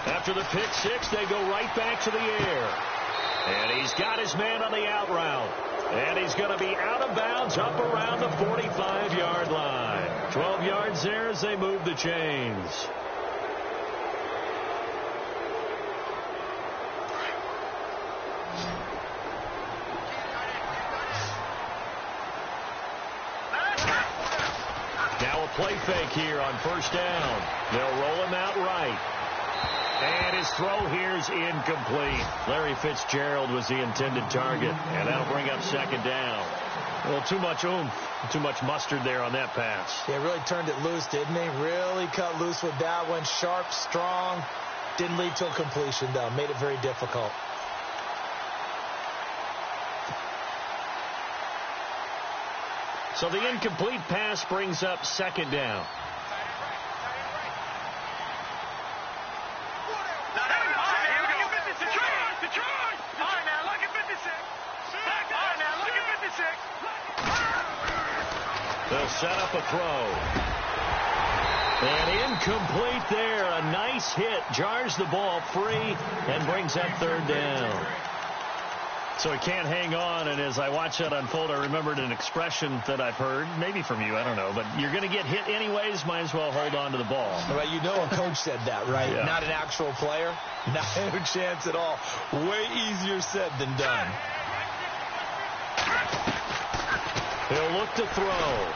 After the pick-6, they go right back to the air. And he's got his man on the out route. And he's going to be out of bounds up around the 45-yard line. 12 yards there as they move the chains. Now a play fake here on first down. They'll roll him out right. And his throw here's incomplete. Larry Fitzgerald was the intended target, and that'll bring up second down. Well, too much oomph, too much mustard there on that pass. Yeah, really turned it loose, didn't he? Really cut loose with that one. Sharp, strong. Didn't lead to a completion, though. Made it very difficult. So the incomplete pass brings up second down. They'll set up a throw. And incomplete there. A nice hit. Jars the ball free and brings up third down. So he can't hang on, and as I watch that unfold, I remembered an expression that I've heard, maybe from you, I don't know, but you're going to get hit anyways, might as well hold on to the ball. Right, you know a coach said that, right? Yeah. Not an actual player. Not a chance at all. Way easier said than done. He'll look to throw.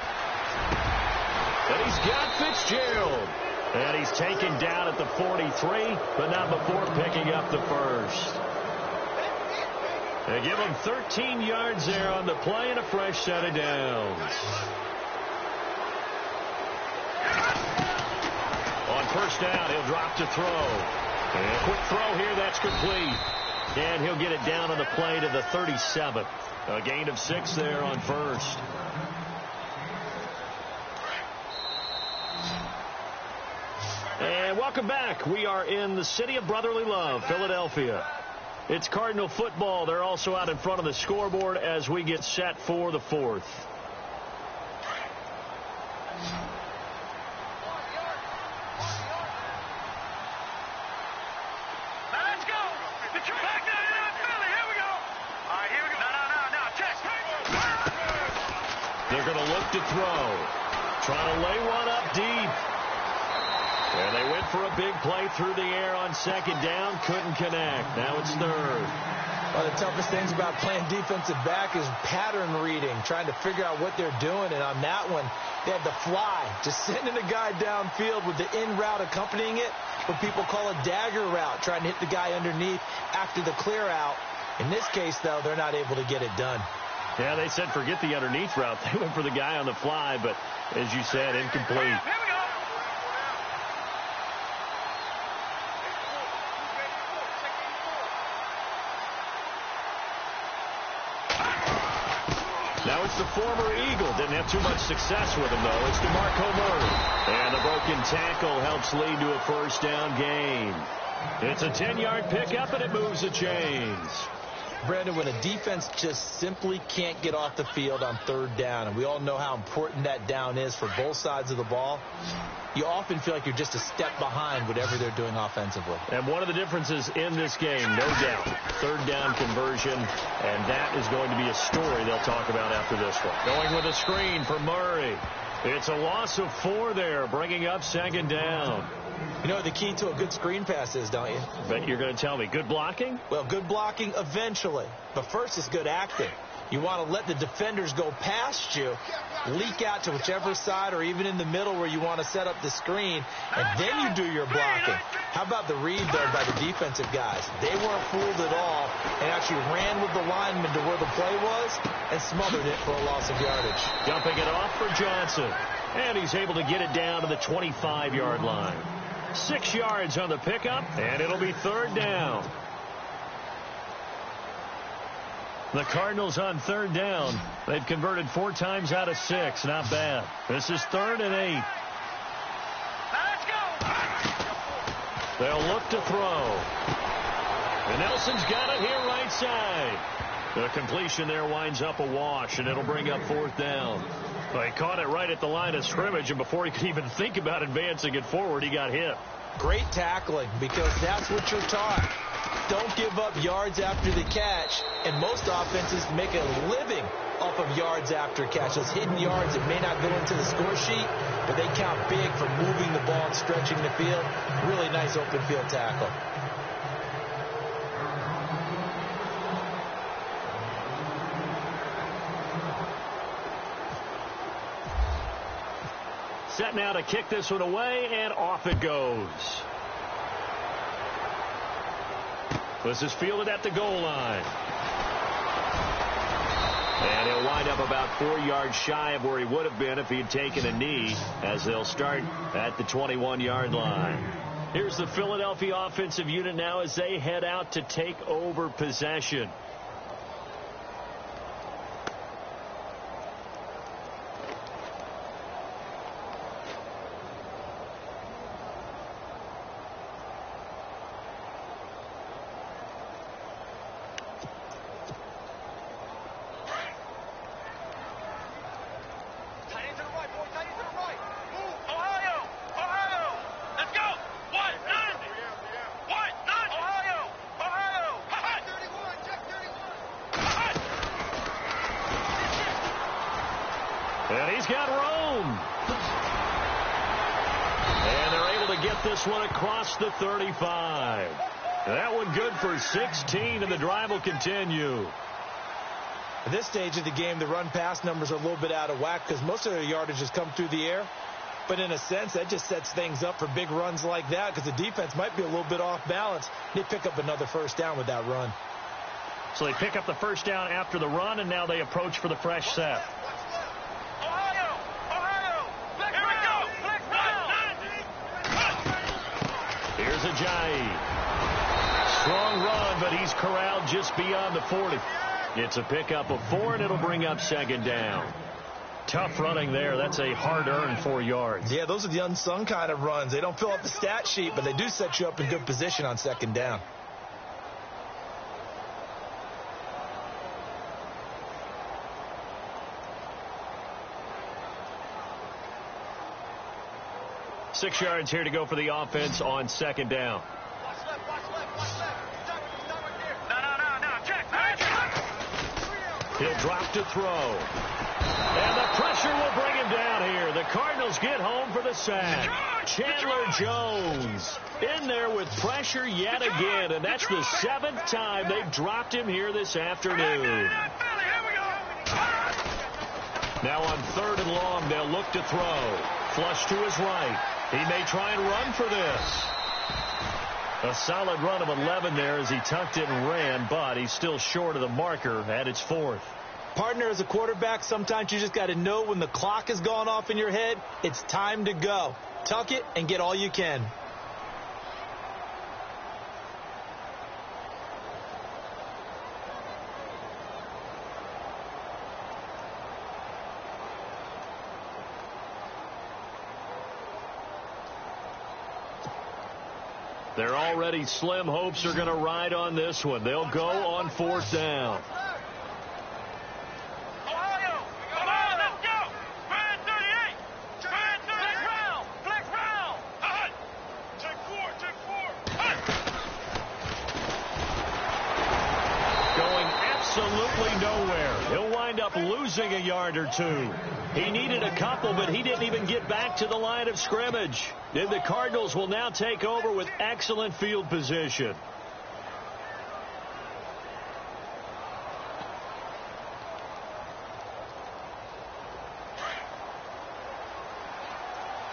And he's got Fitzgerald. And he's taken down at the 43, but not before picking up the first. They give him 13 yards there on the play and a fresh set of downs. On first down, he'll drop to throw. And a quick throw here, that's complete. And he'll get it down on the play to the 37. A gain of 6 there on first. And welcome back. We are in the city of brotherly love, Philadelphia. It's Cardinal football. They're also out in front of the scoreboard as we get set for the fourth. Now let's go. Back down, Philly. Here we go. All right, here we go. No. Check. They're going to look to throw. Trying to lay one up deep. And they went for a big play through the air on second down. Couldn't connect. Now it's third. One of the toughest things about playing defensive back is pattern reading, trying to figure out what they're doing. And on that one, they had the fly, just sending a guy downfield with the in route accompanying it, what people call a dagger route, trying to hit the guy underneath after the clear out. In this case, though, they're not able to get it done. Yeah, they said forget the underneath route. They went for the guy on the fly, but as you said, incomplete. Here we go. Now it's the former Eagle. Didn't have too much success with him, though. It's DeMarco Murray. And the broken tackle helps lead to a first down gain. It's a 10-yard pickup, and it moves the chains. Brandon, when a defense just simply can't get off the field on third down, and we all know how important that down is for both sides of the ball, you often feel like you're just a step behind whatever they're doing offensively. And one of the differences in this game, no doubt, third down conversion, and that is going to be a story they'll talk about after this one. Going with a screen for Murray. It's a loss of 4 there, bringing up second down. You know what the key to a good screen pass is, don't you? Bet you're going to tell me. Good blocking? Well, good blocking eventually. But first is good acting. You want to let the defenders go past you, leak out to whichever side or even in the middle where you want to set up the screen, and then you do your blocking. How about the read, though, by the defensive guys? They weren't fooled at all and actually ran with the lineman to where the play was and smothered it for a loss of yardage. Dumping it off for Johnson. And he's able to get it down to the 25-yard line. 6 yards on the pickup, and it'll be third down. The Cardinals on third down. They've converted 4 times out of 6. Not bad. This is 3rd and 8. Let's go. They'll look to throw. And Nelson's got it here right side. The completion there winds up a wash, and it'll bring up 4th down. Well, he caught it right at the line of scrimmage, and before he could even think about advancing it forward, he got hit. Great tackling, because that's what you're taught. Don't give up yards after the catch, and most offenses make a living off of yards after catch. Those hidden yards that may not go into the score sheet, but they count big for moving the ball and stretching the field. Really nice open field tackle. set now to kick this one away, and off it goes. This is fielded at the goal line. And he'll wind up about 4 yards shy of where he would have been if he had taken a knee, as they'll start at the 21-yard line. Here's the Philadelphia offensive unit now as they head out to take over possession. And he's got room. And they're able to get this one across the 35. That one good for 16, and the drive will continue. At this stage of the game, the run-pass numbers are a little bit out of whack because most of their yardage has come through the air. But in a sense, that just sets things up for big runs like that because the defense might be a little bit off balance. They pick up another first down with that run. So they pick up the first down after the run, and now they approach for the fresh set. Here's Ajayi. Strong run, but he's corralled just beyond the 40. It's a pickup of 4, and it'll bring up second down. Tough running there. That's a hard-earned 4 yards. Yeah, those are the unsung kind of runs. They don't fill up the stat sheet, but they do set you up in good position on second down. Six yards here to go for the offense on second down. He'll drop to throw. And the pressure will bring him down here. The Cardinals get home for the sack. Chandler Jones in there with pressure yet again, and that's the 7th time they've dropped him here this afternoon. Now on 3rd and long, they'll look to throw. Flush to his right. He may try and run for this. A solid run of 11 there as he tucked it and ran, but he's still short of the marker at its 4th. Partner, as a quarterback, sometimes you just got to know when the clock has gone off in your head, it's time to go. Tuck it and get all you can. They're already slim hopes are going to ride on this one. They'll go on 4th down. Absolutely nowhere. He'll wind up losing a yard or 2. He needed a couple, but he didn't even get back to the line of scrimmage. And the Cardinals will now take over with excellent field position.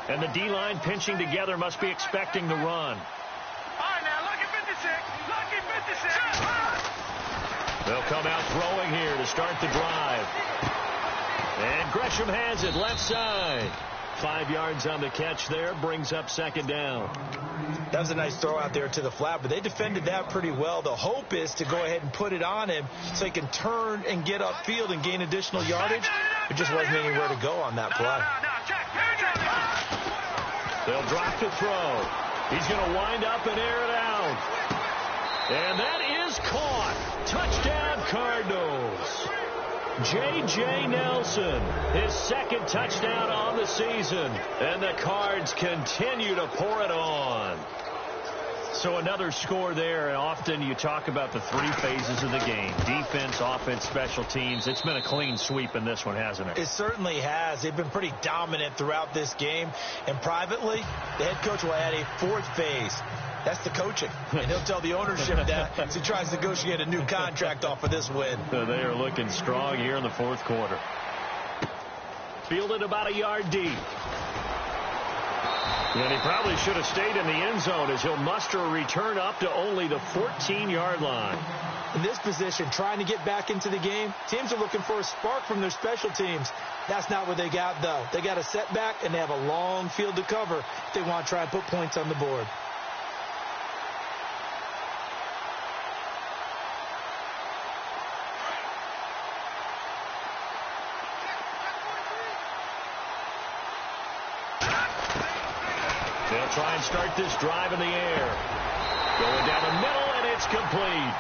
And the D-line pinching together must be expecting the run. All right, now, lucky 56. Lucky 56. They'll come out throwing here to start the drive. And Gresham has it left side. 5 yards on the catch there, brings up second down. That was a nice throw out there to the flat, but they defended that pretty well. The hope is to go ahead and put it on him so he can turn and get upfield and gain additional yardage. There just wasn't anywhere to go on that play. They'll drop to throw. He's going to wind up and air it out. And that is caught. Touchdown, Cardinals. J.J. Nelson, his 2nd touchdown on the season. And the Cards continue to pour it on. So another score there, and often you talk about the 3 phases of the game. Defense, offense, special teams. It's been a clean sweep in this one, hasn't it? It certainly has. They've been pretty dominant throughout this game. And privately, the head coach will add a 4th phase. That's the coaching. And he'll tell the ownership that as he tries to negotiate a new contract off of this win. They are looking strong here in the 4th quarter. Fielded about a yard deep. And he probably should have stayed in the end zone as he'll muster a return up to only the 14-yard line. In this position, trying to get back into the game, teams are looking for a spark from their special teams. That's not what they got, though. They got a setback, and they have a long field to cover if they want to try and put points on the board. They'll try and start this drive in the air. Going down the middle, and it's complete.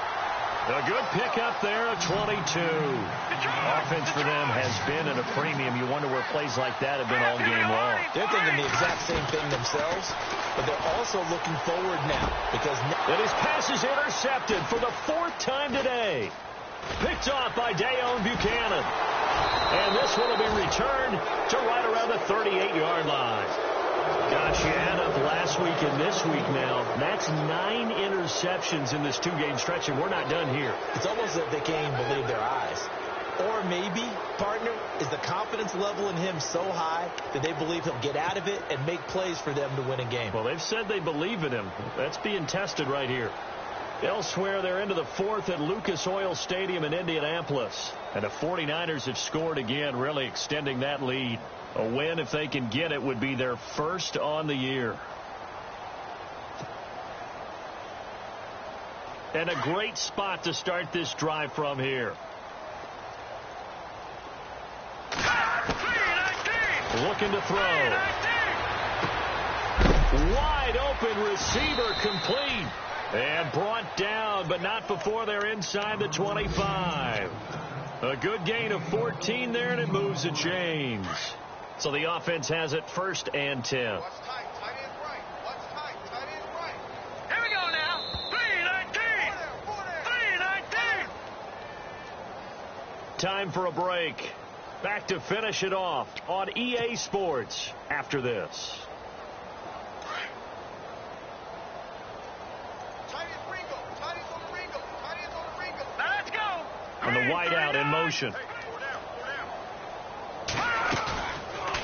A good pickup there, a 22. Offense for them has been at a premium. You wonder where plays like that have been all game long. They're thinking the exact same thing themselves, but they're also looking forward now because and his pass is intercepted for the 4th time today. Picked off by Deone Bucannon. And this one will be returned to right around the 38-yard line. Gosh, you add up last week and this week now. That's 9 interceptions in this 2-game stretch, and we're not done here. It's almost as if they can't even believe their eyes. Or maybe, partner, is the confidence level in him so high that they believe he'll get out of it and make plays for them to win a game. Well, they've said they believe in him. That's being tested right here. Elsewhere, they're into the 4th at Lucas Oil Stadium in Indianapolis. And the 49ers have scored again, really extending that lead. A win, if they can get it, would be their first on the year. And a great spot to start this drive from here. Looking to throw. Wide open receiver complete. And brought down, but not before they're inside the 25. A good gain of 14 there, and it moves the chains. So the offense has it 1st and 10. Watch tight. Tight end right. Watch tight. Tight end right. Here we go now. 3-19. 3-19. Time for a break. Back to finish it off on EA Sports after this. Tight end Ringo. Tight end's on the Ringo. Tight end's on the Ringo. Now let's go. And the wideout in motion.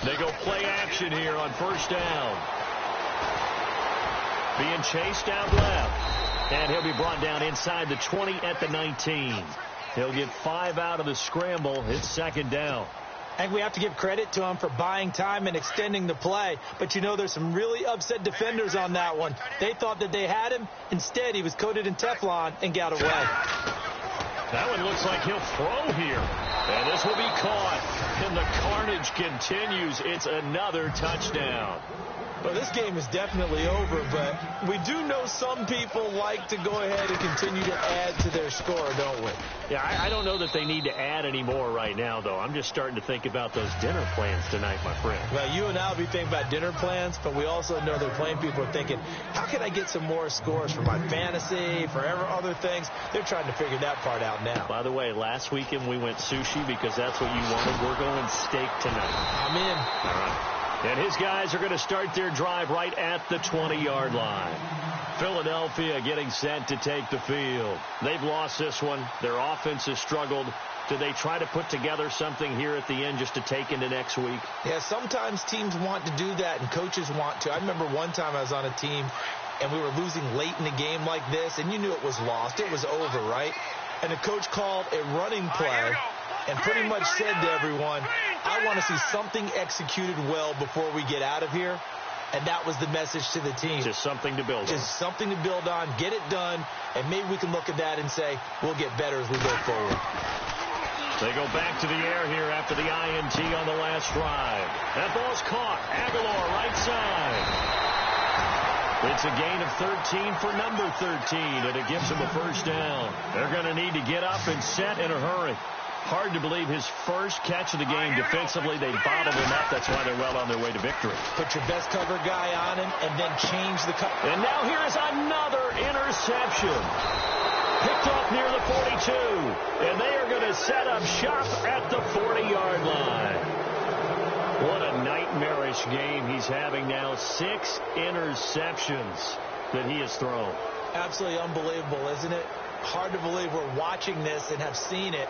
They go play action here on 1st down. Being chased out left. And he'll be brought down inside the 20 at the 19. He'll get 5 out of the scramble. It's 2nd down. I think we have to give credit to him for buying time and extending the play. But, you know, there's some really upset defenders on that one. They thought that they had him. Instead, he was coated in Teflon and got away. That one looks like he'll throw here. And this will be caught. And the carnage continues. It's another touchdown. Well, this game is definitely over, but we do know some people like to go ahead and continue to add to their score, don't we? Yeah, I don't know that they need to add any more right now, though. I'm just starting to think about those dinner plans tonight, my friend. Well, you and I will be thinking about dinner plans, but we also know that plenty of people are thinking, how can I get some more scores for my fantasy, for other things? They're trying to figure that part out now. By the way, last weekend we went sushi because that's what you wanted. We're going steak tonight. I'm in. All right. And his guys are going to start their drive right at the 20-yard line. Philadelphia getting set to take the field. They've lost this one. Their offense has struggled. Do they try to put together something here at the end just to take into next week? Yeah, sometimes teams want to do that and coaches want to. I remember one time I was on a team and we were losing late in the game like this, and you knew it was lost. It was over, right? And the coach called a running play and pretty much said to everyone, I want to see something executed well before we get out of here. And that was the message to the team. Just something to build on. Just something to build on, get it done, and maybe we can look at that and say, we'll get better as we go forward. They go back to the air here after the INT on the last drive. That ball's caught. Aguilar right side. It's a gain of 13 for number 13, and it gives them a 1st down. They're going to need to get up and set in a hurry. Hard to believe his first catch of the game defensively. They bottled him up. That's why they're well on their way to victory. Put your best cover guy on him and then change the cover. And now here is another interception. Picked off near the 42. And they are going to set up shop at the 40-yard line. What a nightmarish game he's having now. 6 interceptions that he has thrown. Absolutely unbelievable, isn't it? hard to believe we're watching this and have seen it,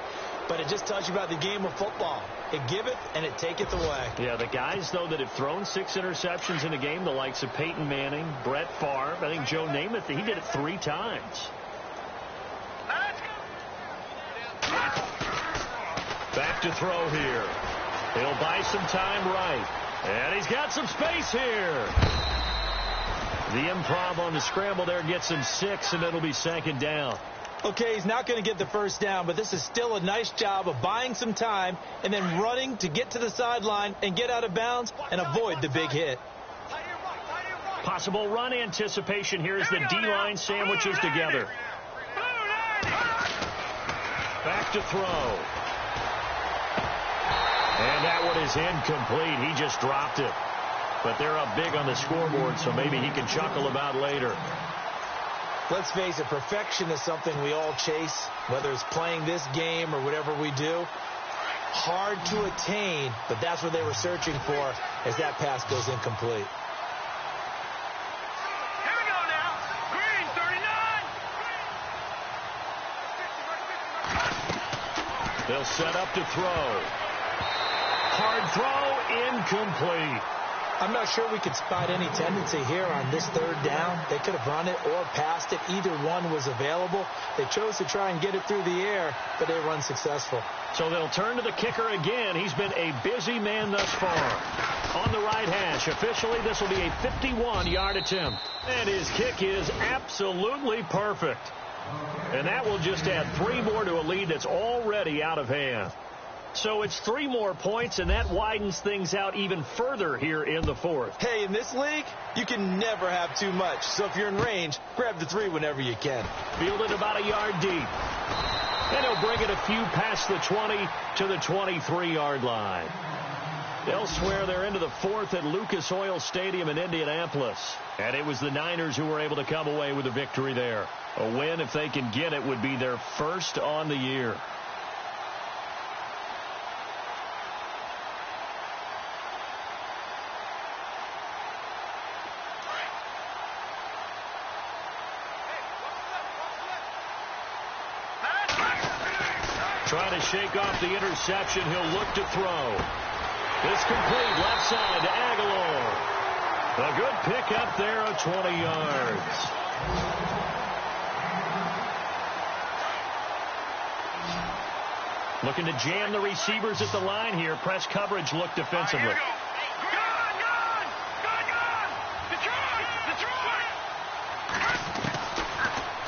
but it just tells you about the game of football. It giveth and it taketh away. Yeah, the guys, though, that have thrown 6 interceptions in a game, the likes of Peyton Manning, Brett Favre, I think Joe Namath, he did it 3 times. Back to throw here. He'll buy some time right. And he's got some space here. The improv on the scramble there gets him 6, and it'll be 2nd down. Okay, he's not going to get the first down, but this is still a nice job of buying some time and then running to get to the sideline and get out of bounds and avoid the big hit. Possible run anticipation here as the D-line sandwiches together. Back to throw. And that one is incomplete. He just dropped it. But they're up big on the scoreboard, so maybe he can chuckle about later. Let's face it, perfection is something we all chase, whether it's playing this game or whatever we do. Hard to attain, but that's what they were searching for as that pass goes incomplete. Here we go now. Green, 39. They'll set up to throw. Hard throw, incomplete. I'm not sure we could spot any tendency here on this 3rd down. They could have run it or passed it. Either one was available. They chose to try and get it through the air, but they were unsuccessful. So they'll turn to the kicker again. He's been a busy man thus far. On the right hash, officially, this will be a 51-yard attempt. And his kick is absolutely perfect. And that will just add 3 more to a lead that's already out of hand. So it's 3 more points, and that widens things out even further here in the 4th. Hey, in this league, you can never have too much. So if you're in range, grab the 3 whenever you can. Fielded about a yard deep. And he'll bring it a few past the 20 to the 23-yard line. Elsewhere, they're into the 4th at Lucas Oil Stadium in Indianapolis. And it was the Niners who were able to come away with a victory there. A win, if they can get it, would be their first on the year. Trying to shake off the interception. He'll look to throw. It's complete left side to Aguilar. A good pick up there of 20 yards. Looking to jam the receivers at the line here. Press coverage look defensively.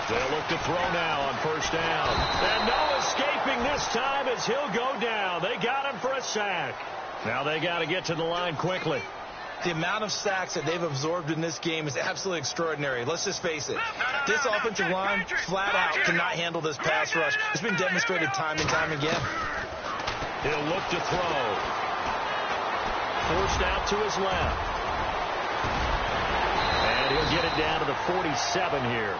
They'll look to throw now on 1st down. And no escaping this time as he'll go down. They got him for a sack. Now they got to get to the line quickly. The amount of sacks that they've absorbed in this game is absolutely extraordinary. Let's just face it. This offensive line flat out cannot handle this pass rush. It's been demonstrated time and time again. He'll look to throw. Forced out to his left. And he'll get it down to the 47 here.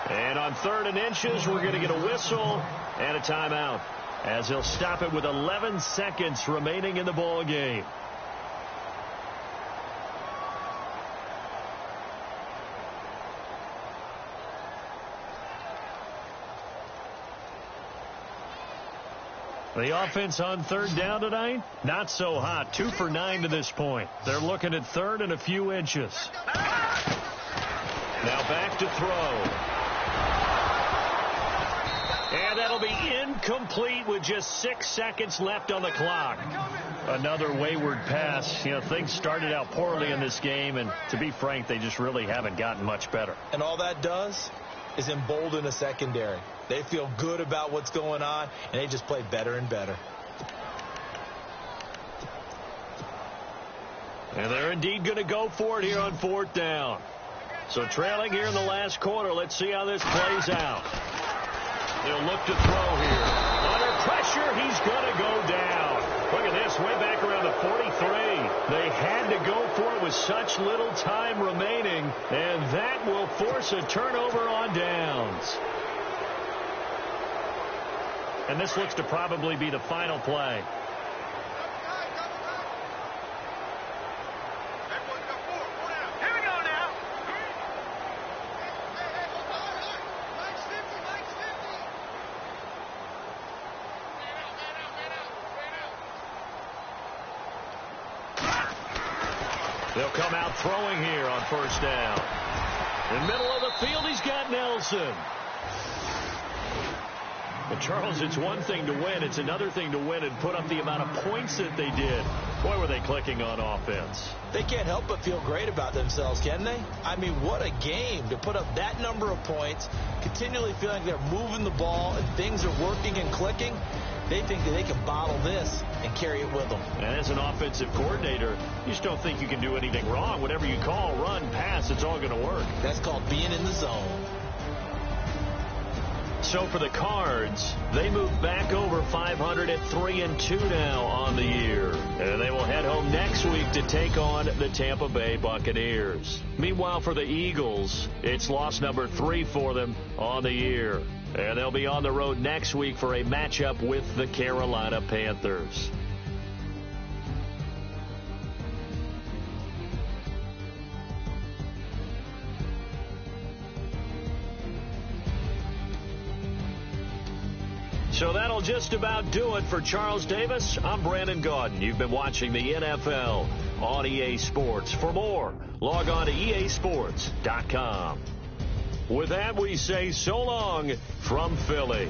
And on 3rd and inches, we're going to get a whistle and a timeout as he'll stop it with 11 seconds remaining in the ball game. The offense on 3rd down tonight, not so hot. 2 for 9 to this point. They're looking at 3rd and a few inches. Now back to throw. And that'll be incomplete with just 6 seconds left on the clock. Another wayward pass. You know, things started out poorly in this game, and to be frank, they just really haven't gotten much better. And all that does is embolden a secondary. They feel good about what's going on, and they just play better and better. And they're indeed going to go for it here on 4th down. So trailing here in the last quarter, let's see how this plays out. They'll look to throw here. Under pressure, he's going to go down. Look at this, way back around the 43. They had to go for it with such little time remaining, and that will force a turnover on downs. And this looks to probably be the final play. They'll come out throwing here on first down. In the middle of the field, he's got Nelson. But Charles, it's one thing to win. It's another thing to win and put up the amount of points that they did. Boy, were they clicking on offense. They can't help but feel great about themselves, can they? I mean, what a game to put up that number of points, continually feeling like they're moving the ball and things are working and clicking. They think that they can bottle this and carry it with them. And as an offensive coordinator, you just don't think you can do anything wrong. Whatever you call, run, pass, it's all going to work. That's called being in the zone. So for the Cards, they move back over 500 at 3-2 now on the year. And they will head home next week to take on the Tampa Bay Buccaneers. Meanwhile, for the Eagles, it's loss number 3 for them on the year. And they'll be on the road next week for a matchup with the Carolina Panthers. So that'll just about do it for Charles Davis. I'm Brandon Gaudin. You've been watching the NFL on EA Sports. For more, log on to easports.com. With that, we say so long from Philly.